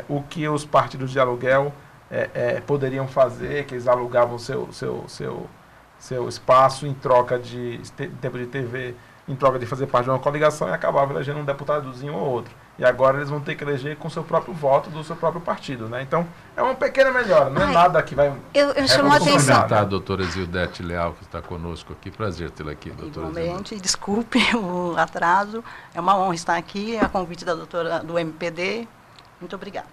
o que os partidos de aluguel poderiam fazer, que eles alugavam seu espaço em troca de tempo de TV em troca de fazer parte de uma coligação e acabava elegendo um deputadozinho ou outro. E agora eles vão ter que eleger com o seu próprio voto do seu próprio partido, né? Então, é uma pequena melhora, não é nada que vai... Eu chamo a atenção. A doutora Zildete Leal, que está conosco aqui. Prazer tê-la aqui, doutora Igualmente, desculpe o atraso. É uma honra estar aqui, a convite da doutora do MPD. Muito obrigada.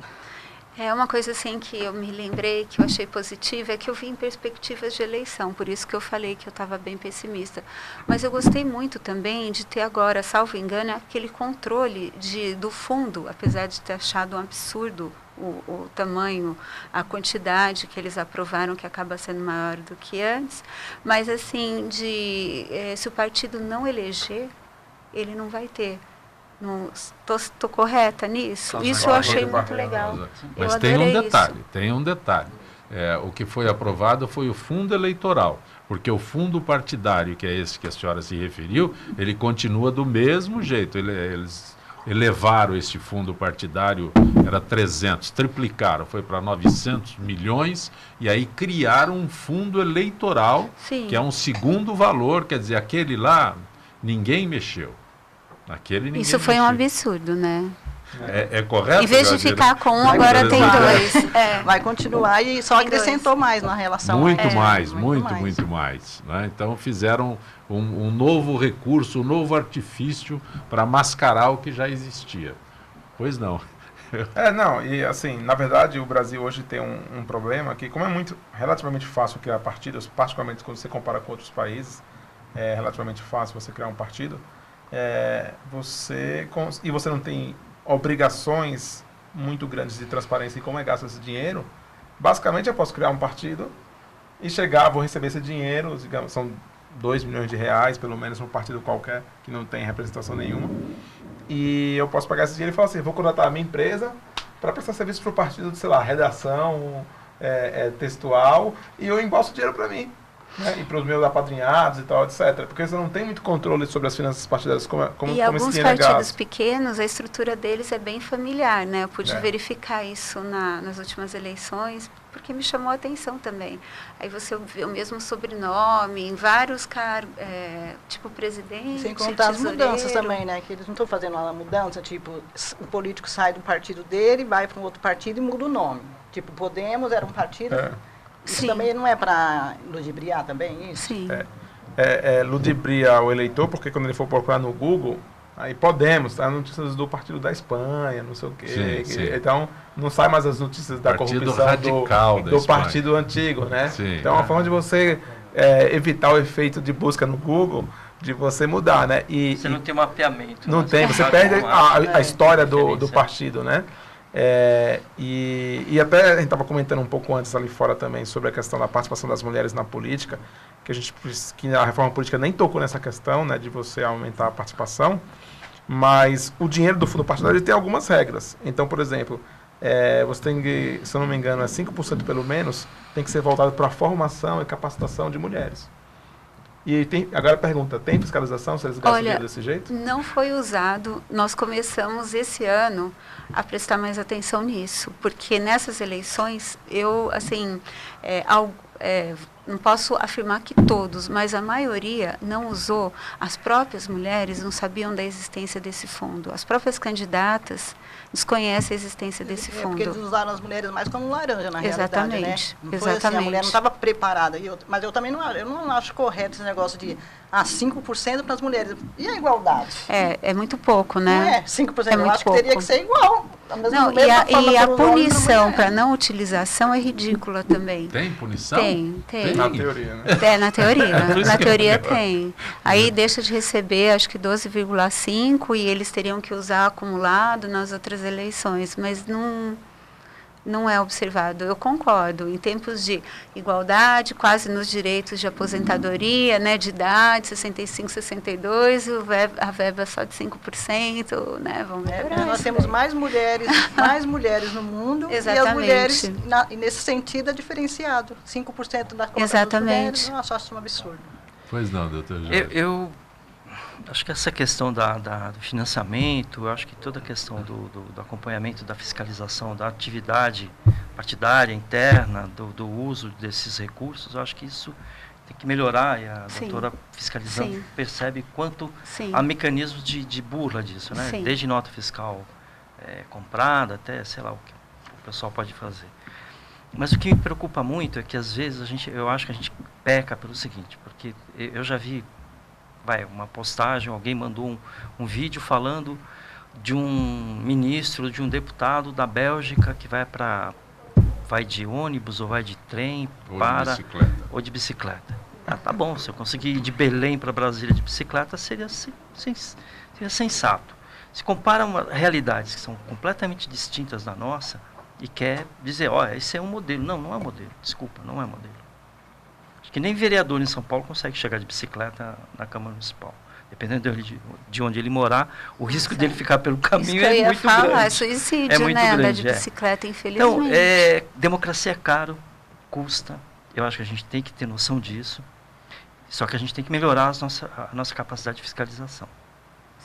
É uma coisa assim que eu me lembrei, que eu achei positiva, é que eu vi em perspectivas de eleição, por isso que eu falei que eu estava bem pessimista. Mas eu gostei muito também de ter agora, salvo engano, aquele controle do fundo, apesar de ter achado um absurdo o tamanho, a quantidade que eles aprovaram, que acaba sendo maior do que antes, mas assim, se o partido não eleger, ele não vai ter. Estou correta nisso? Isso eu achei muito legal. Mas tem um detalhe. O que foi aprovado foi o fundo eleitoral, porque o fundo partidário, que é esse que a senhora se referiu, ele continua do mesmo jeito. Eles elevaram esse fundo partidário, era 300, triplicaram, foi para 900 milhões, e aí criaram um fundo eleitoral, Sim. que é um segundo valor, quer dizer, aquele lá, ninguém mexeu. Isso foi um absurdo, né? É correto? Em vez de ficar com um, agora tem dois. Vai continuar e só acrescentou mais na relação. Muito mais. Né? Então fizeram um novo recurso, um novo artifício para mascarar o que já existia. Pois não. E assim, na verdade o Brasil hoje tem um problema que, como é relativamente fácil criar partidos, particularmente quando você compara com outros países, é relativamente fácil você criar um partido, você não tem obrigações muito grandes de transparência e como é gasto esse dinheiro. Basicamente eu posso criar um partido e vou receber esse dinheiro, digamos, são 2 milhões de reais, pelo menos, um partido qualquer que não tem representação nenhuma, e eu posso pegar esse dinheiro e falar assim, vou contratar a minha empresa para prestar serviço para o partido de, sei lá, redação textual, e eu embolso dinheiro para mim. Né, e para os meus apadrinhados e tal, etc. Porque você não tem muito controle sobre as finanças partidárias como alguns partidos pequenos, a estrutura deles é bem familiar, né? Eu pude verificar isso nas últimas eleições, porque me chamou a atenção também. Aí você vê o mesmo sobrenome em vários cargos, tipo presidente, sem contar as tesoureiro. mudanças também, né? Que eles não estão fazendo uma mudança, tipo, o político sai do partido dele, vai para um outro partido e muda o nome. Tipo, Podemos era um partido... Isso Sim. também não é para ludibriar também, isso? Sim. Ludibriar o eleitor, porque quando ele for procurar no Google, aí Podemos, tá? Notícias do partido da Espanha, não sei o quê. Sim. Então, não sai mais as notícias da corrupção do partido antigo, né? Sim. Então, é uma forma de você evitar o efeito de busca no Google, de você mudar, né? Você não tem um mapeamento. Não tem, você perde a história do partido, né? E até a gente estava comentando um pouco antes ali fora também sobre a questão da participação das mulheres na política, que a reforma política nem tocou nessa questão, né, de você aumentar a participação, mas o dinheiro do fundo partidário tem algumas regras. Então, por exemplo, você tem que, se eu não me engano, 5% pelo menos, tem que ser voltado para a formação e capacitação de mulheres. E agora a pergunta, tem fiscalização se eles gastam dinheiro desse jeito? Não foi usado. Nós começamos esse ano a prestar mais atenção nisso, porque nessas eleições, eu, assim, não posso afirmar que todos, mas a maioria não usou. As próprias mulheres não sabiam da existência desse fundo. As próprias candidatas desconhecem a existência desse fundo. Porque eles usaram as mulheres mais como laranja, na Exatamente. realidade, né? Não Exatamente. Foi assim, a mulher não estava preparada. Mas eu também não acho correto esse negócio de 5% para as mulheres. E a igualdade? É muito pouco, né? Não é 5%, eu acho que teria que ser igual. Não, e a punição para não utilização é ridícula também. Tem punição? Tem. Na teoria, né? Na teoria. Na teoria tem. Aí deixa de receber, acho que 12,5 e eles teriam que usar acumulado nas outras eleições, mas não é observado. Eu concordo. Em tempos de igualdade, quase nos direitos de aposentadoria, né, de idade, 65, 62, a verba é só de 5%, né? Vamos ver. Nós temos mais mulheres no mundo. Exatamente. E as mulheres, nesse sentido, é diferenciado. 5% da cota das mulheres, eu acho um absurdo. Pois não, doutor Jorge. Eu acho que essa questão do financiamento, eu acho que toda a questão do acompanhamento, da fiscalização, da atividade partidária interna, do uso desses recursos, eu acho que isso tem que melhorar, e a Sim. doutora fiscalizando Sim. percebe quanto Sim. há mecanismos de burla disso, né? Sim. Desde nota fiscal comprada até, sei lá, o que o pessoal pode fazer. Mas o que me preocupa muito é que, às vezes, eu acho que a gente peca pelo seguinte, porque eu já vi uma postagem, alguém mandou um vídeo falando de um ministro, de um deputado da Bélgica que vai de ônibus ou vai de trem ou de bicicleta. Tá bom, se eu conseguir ir de Belém para Brasília de bicicleta, seria sensato. Se compara realidades que são completamente distintas da nossa e quer dizer, olha, esse é um modelo. Não, não é modelo. Desculpa, não é modelo. Acho que nem vereador em São Paulo consegue chegar de bicicleta na Câmara Municipal. Dependendo de onde ele morar, o risco dele ficar pelo caminho é muito grande. É suicídio, né? Andar de bicicleta, infelizmente. Então, democracia é caro, custa. Eu acho que a gente tem que ter noção disso. Só que a gente tem que melhorar a nossa capacidade de fiscalização.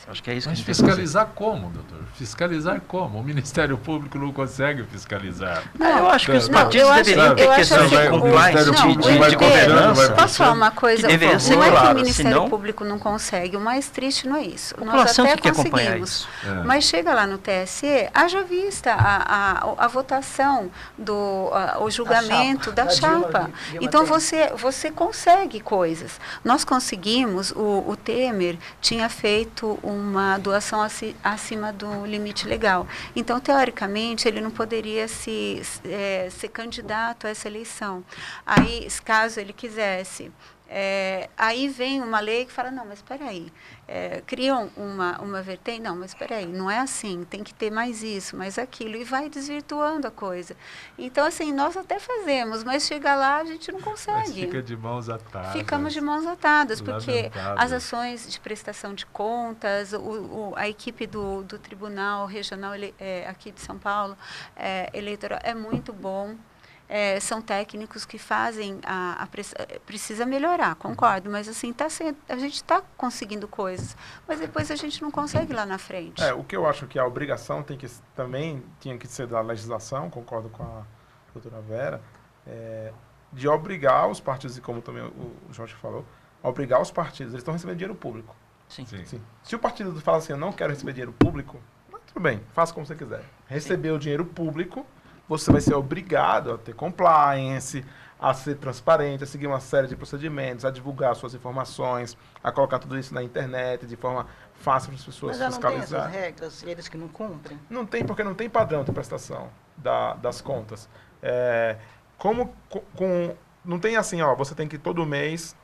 Acho que é isso que a gente tem que fazer. Fiscalizar como, doutor? Fiscalizar como? O Ministério Público não consegue fiscalizar. Não, eu acho que os partidos eu acho, deveriam ter questão de compliance, de governança. Posso falar uma coisa? Deveria ser não é que claro, o Ministério senão... Público não consegue. O mais triste não é isso. A população Nós até que acompanhar conseguimos. isso. Mas chega lá no TSE, haja vista a votação, o julgamento da chapa. Então você consegue coisas. Nós conseguimos, o Temer tinha feito uma doação acima do limite legal. Então, teoricamente, ele não poderia ser candidato a essa eleição. Aí, caso ele quisesse, aí vem uma lei que fala, não, mas espera aí, criam uma vertente, não, mas espera aí, não é assim, tem que ter mais isso, mais aquilo, e vai desvirtuando a coisa. Então, assim, nós até fazemos, mas chega lá, a gente não consegue. Mas fica de mãos atadas. Ficamos de mãos atadas, porque Lamentável. as ações de prestação de contas, a equipe do Tribunal Regional aqui de São Paulo, eleitoral, é muito bom. São técnicos que fazem precisa melhorar, concordo, mas assim a gente está conseguindo coisas, mas depois a gente não consegue lá na frente. O que eu acho que a obrigação também tinha que ser da legislação, concordo com a doutora Vera, de obrigar os partidos, e como também o Jorge falou, obrigar os partidos, eles estão recebendo dinheiro público. Sim. Sim. Se o partido fala assim, eu não quero receber dinheiro público, tudo bem, faça como você quiser. Receber o dinheiro público, você vai ser obrigado a ter compliance, a ser transparente, a seguir uma série de procedimentos, a divulgar suas informações, a colocar tudo isso na internet de forma fácil para as pessoas fiscalizar. Mas já não tem essas regras, eles que não cumprem? Não tem, porque não tem padrão de prestação das contas. Não tem assim, você tem que todo mês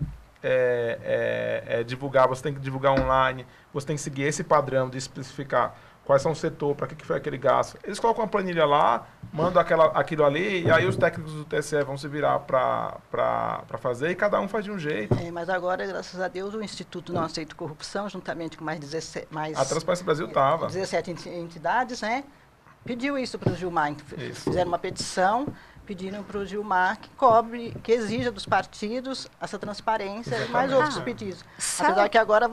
divulgar, você tem que divulgar online, você tem que seguir esse padrão de especificar quais são o setor, para que foi aquele gasto. Eles colocam uma planilha lá, mandam aquilo ali, e aí os técnicos do TSE vão se virar para fazer, e cada um faz de um jeito. Mas agora, graças a Deus, o Instituto Não Aceito Corrupção, juntamente com mais a Transparência Brasil estava. 17 entidades, né, pediu isso para o Gilmar. Fizeram uma petição, pediram para o Gilmar que exija dos partidos essa transparência. Exatamente. E mais outros pedidos. Apesar que agora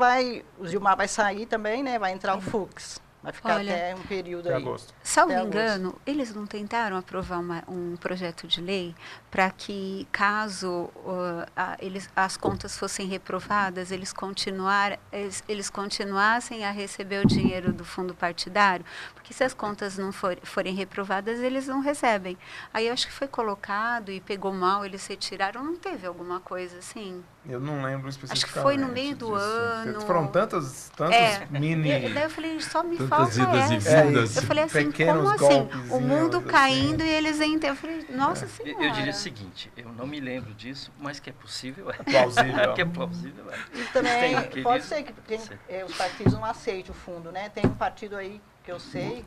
o Gilmar vai sair também, né, vai entrar o Fux. Vai ficar até um período aí. Agosto. Salvo engano, eles não tentaram aprovar um projeto de lei para que, caso as contas fossem reprovadas, eles continuassem a receber o dinheiro do fundo partidário? Porque se as contas não forem reprovadas, eles não recebem. Aí eu acho que foi colocado e pegou mal, eles retiraram. Não teve alguma coisa assim? Eu não lembro especificamente. Acho que foi no meio do ano. Foram tantos mini... E daí eu falei, só me tantas falta idas essa. e vindas. Eu falei assim, pequenos como assim? O golpezinhos, mundo caindo assim. e eles entram. Eu falei, nossa senhora. Eu diria o seguinte, eu não me lembro disso, mas que é possível, plausível. que é plausível, E também pode ser que os partidos não aceitem o fundo, né? Tem um partido aí que eu sei,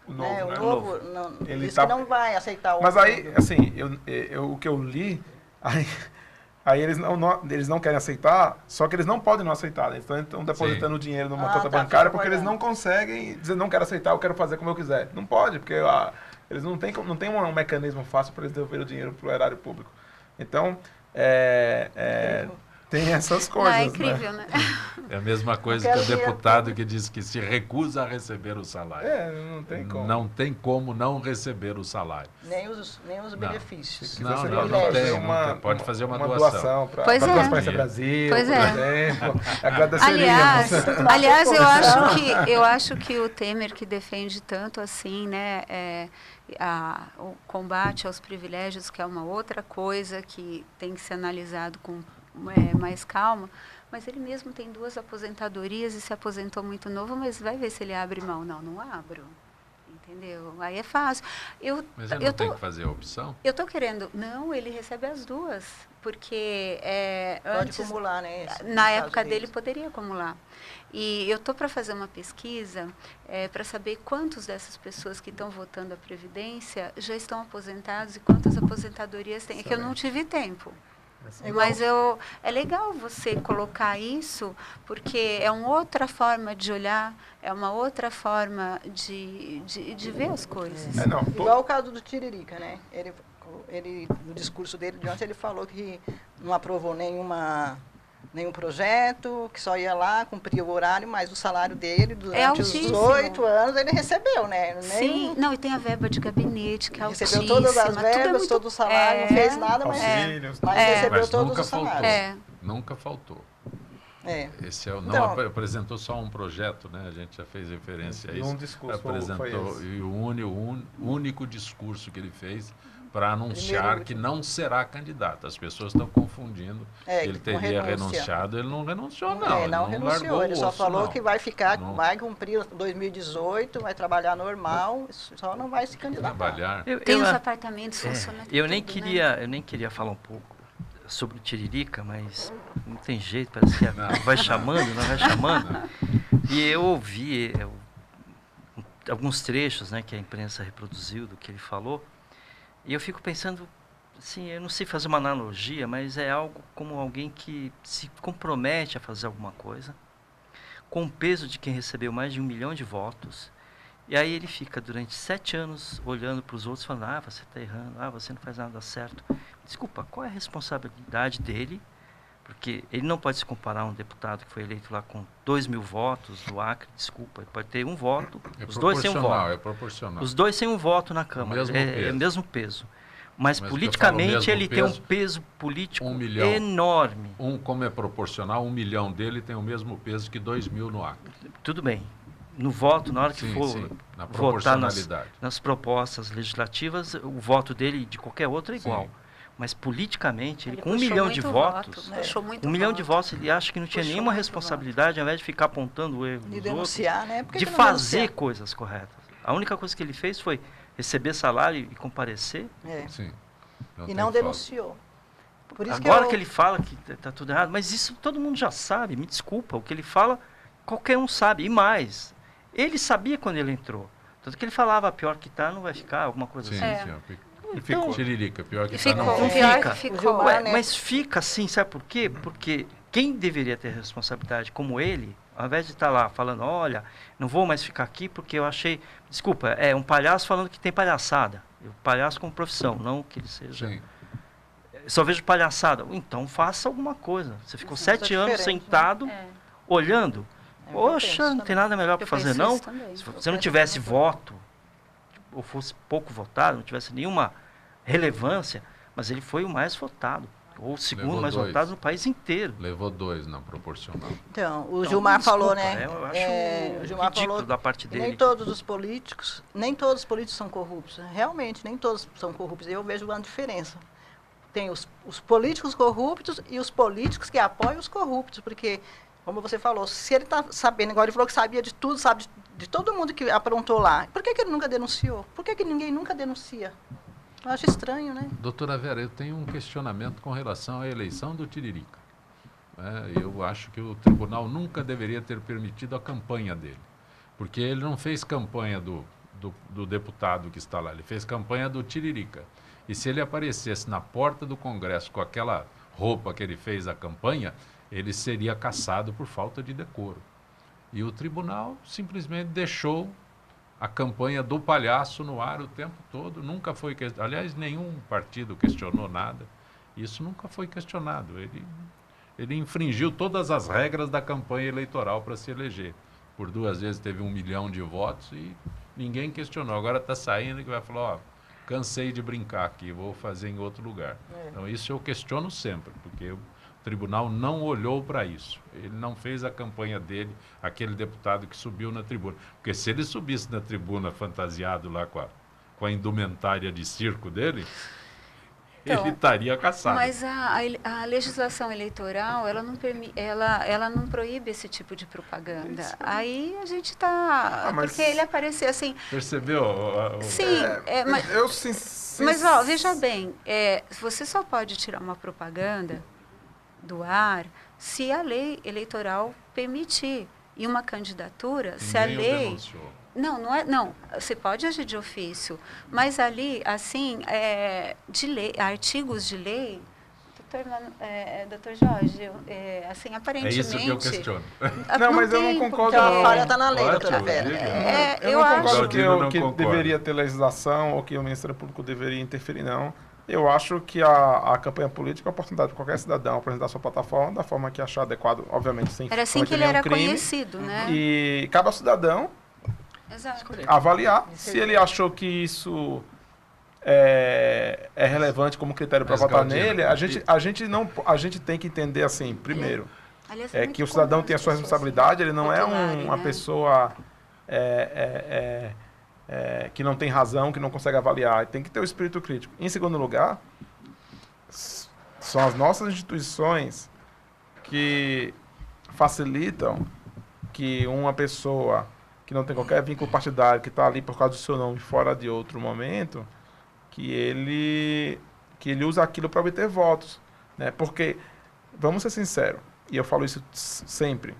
o Novo, Ele diz que não vai aceitar o Mas fundo. aí, assim, o que eu li, aí eles não querem aceitar, só que eles não podem não aceitar. Eles estão depositando o dinheiro numa conta bancária porque eles não conseguem dizer, não quero aceitar, eu quero fazer como eu quiser. Não pode, porque eles não têm um mecanismo fácil para eles devolver o dinheiro para o erário público. Então, tem essas coisas, é incrível, né? É a mesma coisa que o deputado que diz que se recusa a receber o salário. Não tem como. Não tem como não receber o salário. Nem os benefícios. Não tem. Pode fazer uma doação para a Transparência Brasil, por exemplo. Aliás, eu acho que o Temer, que defende tanto assim, né, o combate aos privilégios, que é uma outra coisa que tem que ser analisado com mais calma, mas ele mesmo tem 2 aposentadorias e se aposentou muito novo, mas vai ver se ele abre mão. Não abro. Entendeu? Aí é fácil. Mas ele não tem que fazer a opção? Eu estou querendo. Não, ele recebe as 2, porque pode antes, acumular, né? Na época dele poderia acumular. E eu estou para fazer uma pesquisa para saber quantos dessas pessoas que estão votando a Previdência já estão aposentados e quantas aposentadorias tem. É que eu não tive tempo. Mas é legal você colocar isso, porque é uma outra forma de olhar, é uma outra forma de ver as coisas. Igual o caso do Tiririca, né? Ele, no discurso dele de ontem, ele falou que não aprovou nenhum projeto, que só ia lá, cumpria o horário, mas o salário dele, durante os 8 anos, ele recebeu, né? Sim, não, e tem a verba de gabinete, que é altíssima. Recebeu todas as verbas, todo o salário, não fez nada, mas recebeu todos os salários. Nunca faltou. Esse então, apresentou só um projeto, né? A gente já fez referência a isso. Um discurso apresentou, e o único discurso que ele fez para anunciar que não será candidato. As pessoas estão confundindo. Ele teria renunciado, ele não renunciou, não. Não renunciou, ele só falou que vai ficar, vai cumprir 2018, vai trabalhar normal, só não vai se candidatar. Tem os apartamentos funcionando. Eu nem queria falar um pouco sobre o Tiririca, mas não tem jeito, parece que vai chamando. E eu ouvi alguns trechos, né, que a imprensa reproduziu do que ele falou. E eu fico pensando, assim, eu não sei fazer uma analogia, mas é algo como alguém que se compromete a fazer alguma coisa, com o peso de quem recebeu mais de 1 milhão de votos, e aí ele fica durante 7 anos olhando para os outros, falando, você está errando, você não faz nada certo. Desculpa, qual é a responsabilidade dele? Porque ele não pode se comparar a um deputado que foi eleito lá com 2 mil votos do Acre, desculpa, ele pode ter um voto, os dois sem um voto. É proporcional. Os dois sem um voto na Câmara, é o mesmo peso. Mas politicamente ele tem um peso político enorme. Como é proporcional, 1 milhão dele tem o mesmo peso que 2 mil no Acre. Tudo bem. No voto, na hora que for na votar nas propostas legislativas, o voto dele e de qualquer outro é igual. Mas politicamente, ele com 1 milhão de votos, de votos, ele acha que não tinha nenhuma responsabilidade, ao invés de ficar apontando o erro dos outros, né? de fazer coisas corretas. A única coisa que ele fez foi receber salário e comparecer. E não denunciou. Por isso Agora que ele fala que está tudo errado, mas isso todo mundo já sabe, me desculpa, o que ele fala, qualquer um sabe, e mais, ele sabia quando ele entrou. Tanto que ele falava, pior que está, não vai ficar, alguma coisa assim. Então, Tiririca, pior que ficou, não ficou. Mas fica assim, sabe por quê? Porque quem deveria ter responsabilidade como ele, ao invés de estar lá falando, olha, não vou mais ficar aqui porque eu achei... Desculpa, é um palhaço falando que tem palhaçada. Eu palhaço como profissão, não que ele seja... Sim. Só vejo palhaçada. Então faça alguma coisa. Você ficou 7 anos sentado, olhando. Poxa, não tem nada melhor para fazer, não? Se você não tivesse voto, ou fosse pouco votado, não tivesse nenhuma relevância, mas ele foi o mais votado, ou o segundo mais votado no país inteiro. Levou 2 na proporcional. Então, o Gilmar falou, né? Eu acho o Gilmar falou da parte dele. Nem todos os políticos são corruptos. Realmente, nem todos são corruptos. Eu vejo uma diferença. Tem os políticos corruptos e os políticos que apoiam os corruptos, porque, como você falou, se ele está sabendo, agora ele falou que sabia de tudo, sabe de todo mundo que aprontou lá, por que ele nunca denunciou? Por que ninguém nunca denuncia? Eu acho estranho, né? Doutora Vera, eu tenho um questionamento com relação à eleição do Tiririca. Eu acho que o tribunal nunca deveria ter permitido a campanha dele, porque ele não fez campanha do deputado que está lá, ele fez campanha do Tiririca. E se ele aparecesse na porta do Congresso com aquela roupa que ele fez a campanha, ele seria cassado por falta de decoro. E o tribunal simplesmente deixou a campanha do palhaço no ar o tempo todo. Nunca foi aliás, nenhum partido questionou nada. Isso nunca foi questionado. ele infringiu todas as regras da campanha eleitoral para se eleger. Por 2 vezes teve 1 milhão de votos e ninguém questionou. Agora está saindo e vai falar, ó, cansei de brincar aqui, vou fazer em outro lugar. Então isso eu questiono sempre, porque o tribunal não olhou para isso. Ele não fez a campanha dele, aquele deputado que subiu na tribuna. Porque se ele subisse na tribuna fantasiado lá com a indumentária de circo dele, então, ele estaria caçado. Mas a legislação eleitoral, ela não proíbe esse tipo de propaganda. Isso. Aí a gente está... Porque ele apareceu assim... Percebeu? Sim. Mas, ó, veja bem, você só pode tirar uma propaganda do ar se a lei eleitoral permitir. E uma candidatura, se a lei... Não, você pode agir de ofício, mas ali, assim, de lei, artigos de lei, doutor Jorge, assim, aparentemente... É isso que eu questiono. Não, mas eu não concordo. A falha está na lei, doutora Vera. Eu não concordo que deveria ter legislação ou que o Ministério Público deveria interferir, não. Eu acho que a campanha política é a oportunidade de qualquer cidadão apresentar sua plataforma da forma que achar adequado, obviamente, sem era assim que ele era conhecido, né? E cabe ao cidadão avaliar se ele achou que isso é relevante como critério para votar nele. A gente tem que entender assim, primeiro, que o cidadão tem a sua responsabilidade, ele não é uma pessoa que não tem razão, que não consegue avaliar, tem que ter o espírito crítico. Em segundo lugar, são as nossas instituições que facilitam que uma pessoa que não tem qualquer vínculo partidário, que está ali por causa do seu nome, fora de outro momento, que ele usa aquilo para obter votos, né? Porque, vamos ser sinceros, e eu falo isso sempre,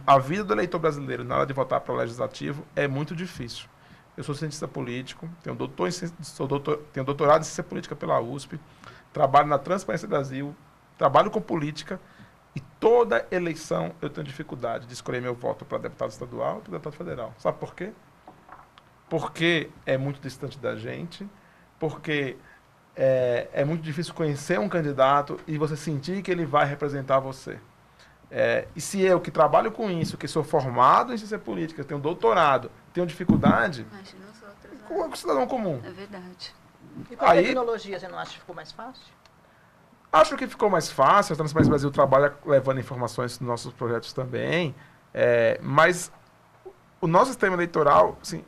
a vida do eleitor brasileiro na hora de votar para o legislativo é muito difícil. Eu sou cientista político, tenho doutorado em ciência política pela USP, trabalho na Transparência Brasil, trabalho com política, e toda eleição eu tenho dificuldade de escolher meu voto para deputado estadual e para deputado federal. Sabe por quê? Porque é muito distante da gente, porque é muito difícil conhecer um candidato e você sentir que ele vai representar você. E se eu, que trabalho com isso, que sou formado em ciência política, tenho doutorado, tenho dificuldade, imagina os outros, né? Com o cidadão comum. É verdade. E com a tecnologia, você não acha que ficou mais fácil? Acho que ficou mais fácil, a Transparência Brasil trabalha levando informações dos nossos projetos também, mas o nosso sistema eleitoral, assim,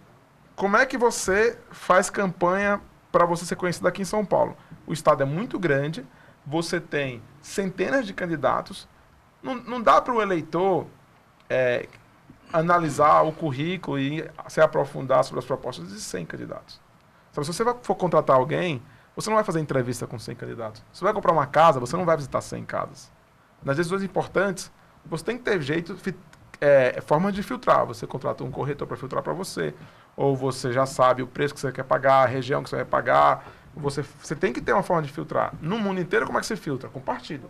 como é que você faz campanha para você ser conhecido aqui em São Paulo? O estado é muito grande, você tem centenas de candidatos, não dá para o eleitor analisar o currículo e se aprofundar sobre as propostas de 100 candidatos. Então, se você for contratar alguém, você não vai fazer entrevista com 100 candidatos. Você vai comprar uma casa, você não vai visitar 100 casas. Nas decisões importantes, você tem que ter jeito, forma de filtrar. Você contrata um corretor para filtrar para você, ou você já sabe o preço que você quer pagar, a região que você vai pagar. Você tem que ter uma forma de filtrar. No mundo inteiro, como é que você filtra? Com partido.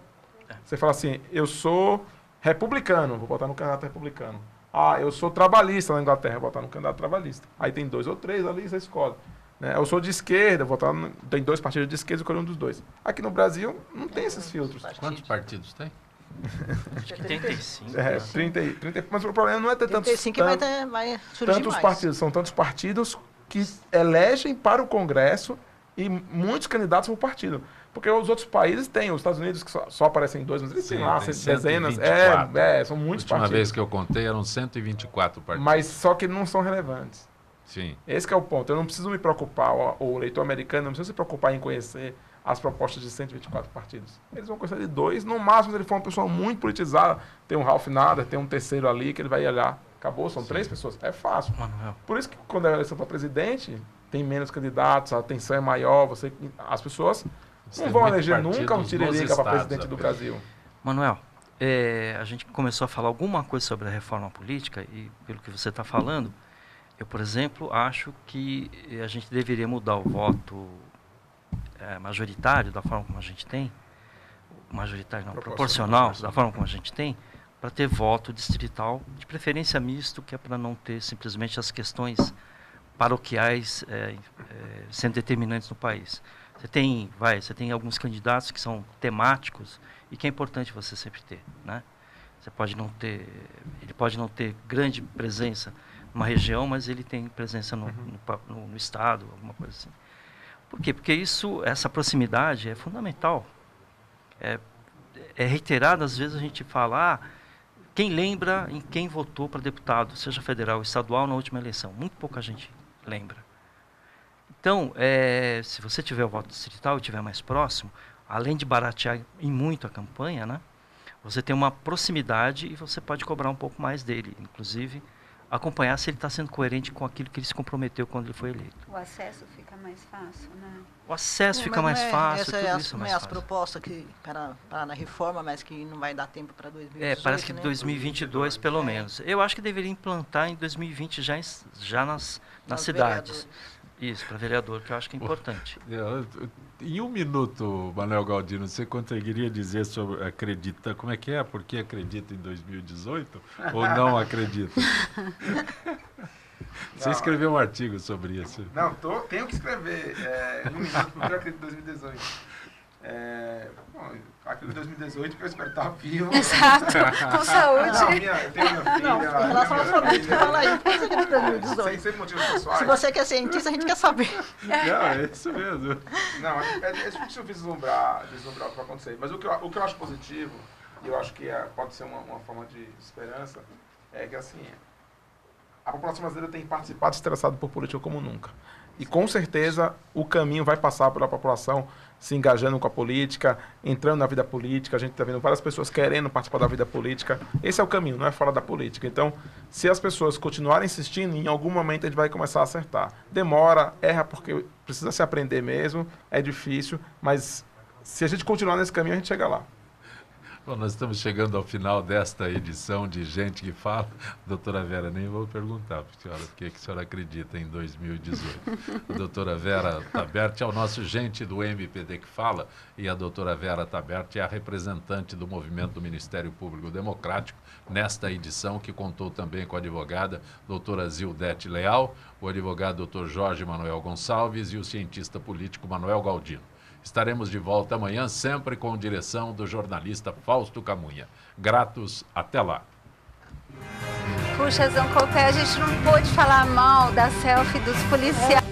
Você fala assim, eu sou republicano, vou botar no candidato republicano. Eu sou trabalhista na Inglaterra, vou botar no candidato trabalhista. Aí tem 2 ou 3 ali, você escolhe. Eu sou de esquerda, tem 2 partidos de esquerda, escolhe um dos 2. Aqui no Brasil, não tem esses filtros. Quantos partidos tem? Acho que 35. 30, mas o problema não é ter tantos partidos. São tantos partidos que elegem para o Congresso e muitos candidatos por partido. Porque os outros países têm, os Estados Unidos que só aparecem 2, mas eles têm lá dezenas. São muitos partidos. A última vez que eu contei eram 124 partidos. Mas só que não são relevantes. Sim. Esse que é o ponto. Eu não preciso me preocupar, o eleitor americano não precisa se preocupar em conhecer as propostas de 124 partidos. Eles vão conhecer de 2. No máximo, se ele for uma pessoa muito politizada, tem um Ralph Nader, tem um terceiro ali que ele vai olhar. Acabou, são 3 pessoas. É fácil. Por isso que quando é a eleição para presidente, tem menos candidatos, a atenção é maior, as pessoas não vão eleger nunca um tiririca para presidente do Brasil. Manuel, a gente começou a falar alguma coisa sobre a reforma política e pelo que você está falando, eu, por exemplo, acho que a gente deveria mudar o voto majoritário da forma como a gente tem, majoritário não, proporcional da forma como a gente tem, para ter voto distrital, de preferência misto, que é para não ter simplesmente as questões paroquiais sendo determinantes no país. Você tem alguns candidatos que são temáticos e que é importante você sempre ter, né? Ele pode não ter grande presença numa região, mas ele tem presença no estado, alguma coisa assim. Por quê? Porque essa proximidade é fundamental. É reiterado, às vezes a gente fala, quem lembra em quem votou para deputado, seja federal ou estadual, na última eleição? Muito pouca gente lembra. Então, se você tiver o voto distrital e estiver mais próximo, além de baratear em muito a campanha, né, você tem uma proximidade e você pode cobrar um pouco mais dele, inclusive acompanhar se ele está sendo coerente com aquilo que ele se comprometeu quando ele foi eleito. O acesso fica mais fácil, né? O acesso fica mais fácil, tudo isso é mais fácil. As propostas que para na reforma, mas que não vai dar tempo para 2018, parece que né? 2022 pelo menos. Eu acho que deveria implantar em 2020 já nas cidades. Isso, para vereador, que eu acho que é importante. Em um minuto, Manuel Galdino, você conseguiria dizer sobre acredita, como é que é? Por que acredita em 2018 ou não acredita? Você escreveu um artigo sobre isso. Não, tenho que escrever em um minuto porque eu acredito em 2018. Acredito em 2018 porque eu espero estar vivo. Exato, com saúde. Eu tenho minha filha. Não, em relação à sua política, fala aí, por que você acredita em 2018? Sem motivos pessoais. Se você quer cientista, a gente quer saber. Não, é isso mesmo. Não, é difícil vislumbrar o que vai acontecer. Mas o que eu acho positivo, e eu acho que pode ser uma forma de esperança, é que assim, a população brasileira tem participado e se interessado por política como nunca. E com certeza o caminho vai passar pela população se engajando com a política, entrando na vida política. A gente está vendo várias pessoas querendo participar da vida política. Esse é o caminho, não é fora da política. Então, se as pessoas continuarem insistindo, em algum momento a gente vai começar a acertar. Demora, erra porque precisa se aprender mesmo, é difícil, mas se a gente continuar nesse caminho, a gente chega lá. Bom, nós estamos chegando ao final desta edição de Gente que Fala. Doutora Vera, nem vou perguntar para a senhora o que a senhora acredita em 2018. A doutora Vera Taberti é o nosso gente do MPD que fala, e a doutora Vera Taberti é a representante do movimento do Ministério Público Democrático nesta edição, que contou também com a advogada doutora Zildete Leal, o advogado doutor Jorge Manuel Gonçalves e o cientista político Manuel Galdino. Estaremos de volta amanhã, sempre com direção do jornalista Fausto Camunha. Gratos, até lá. Puxa, Zancopé, a gente não pôde falar mal da selfie dos policiais.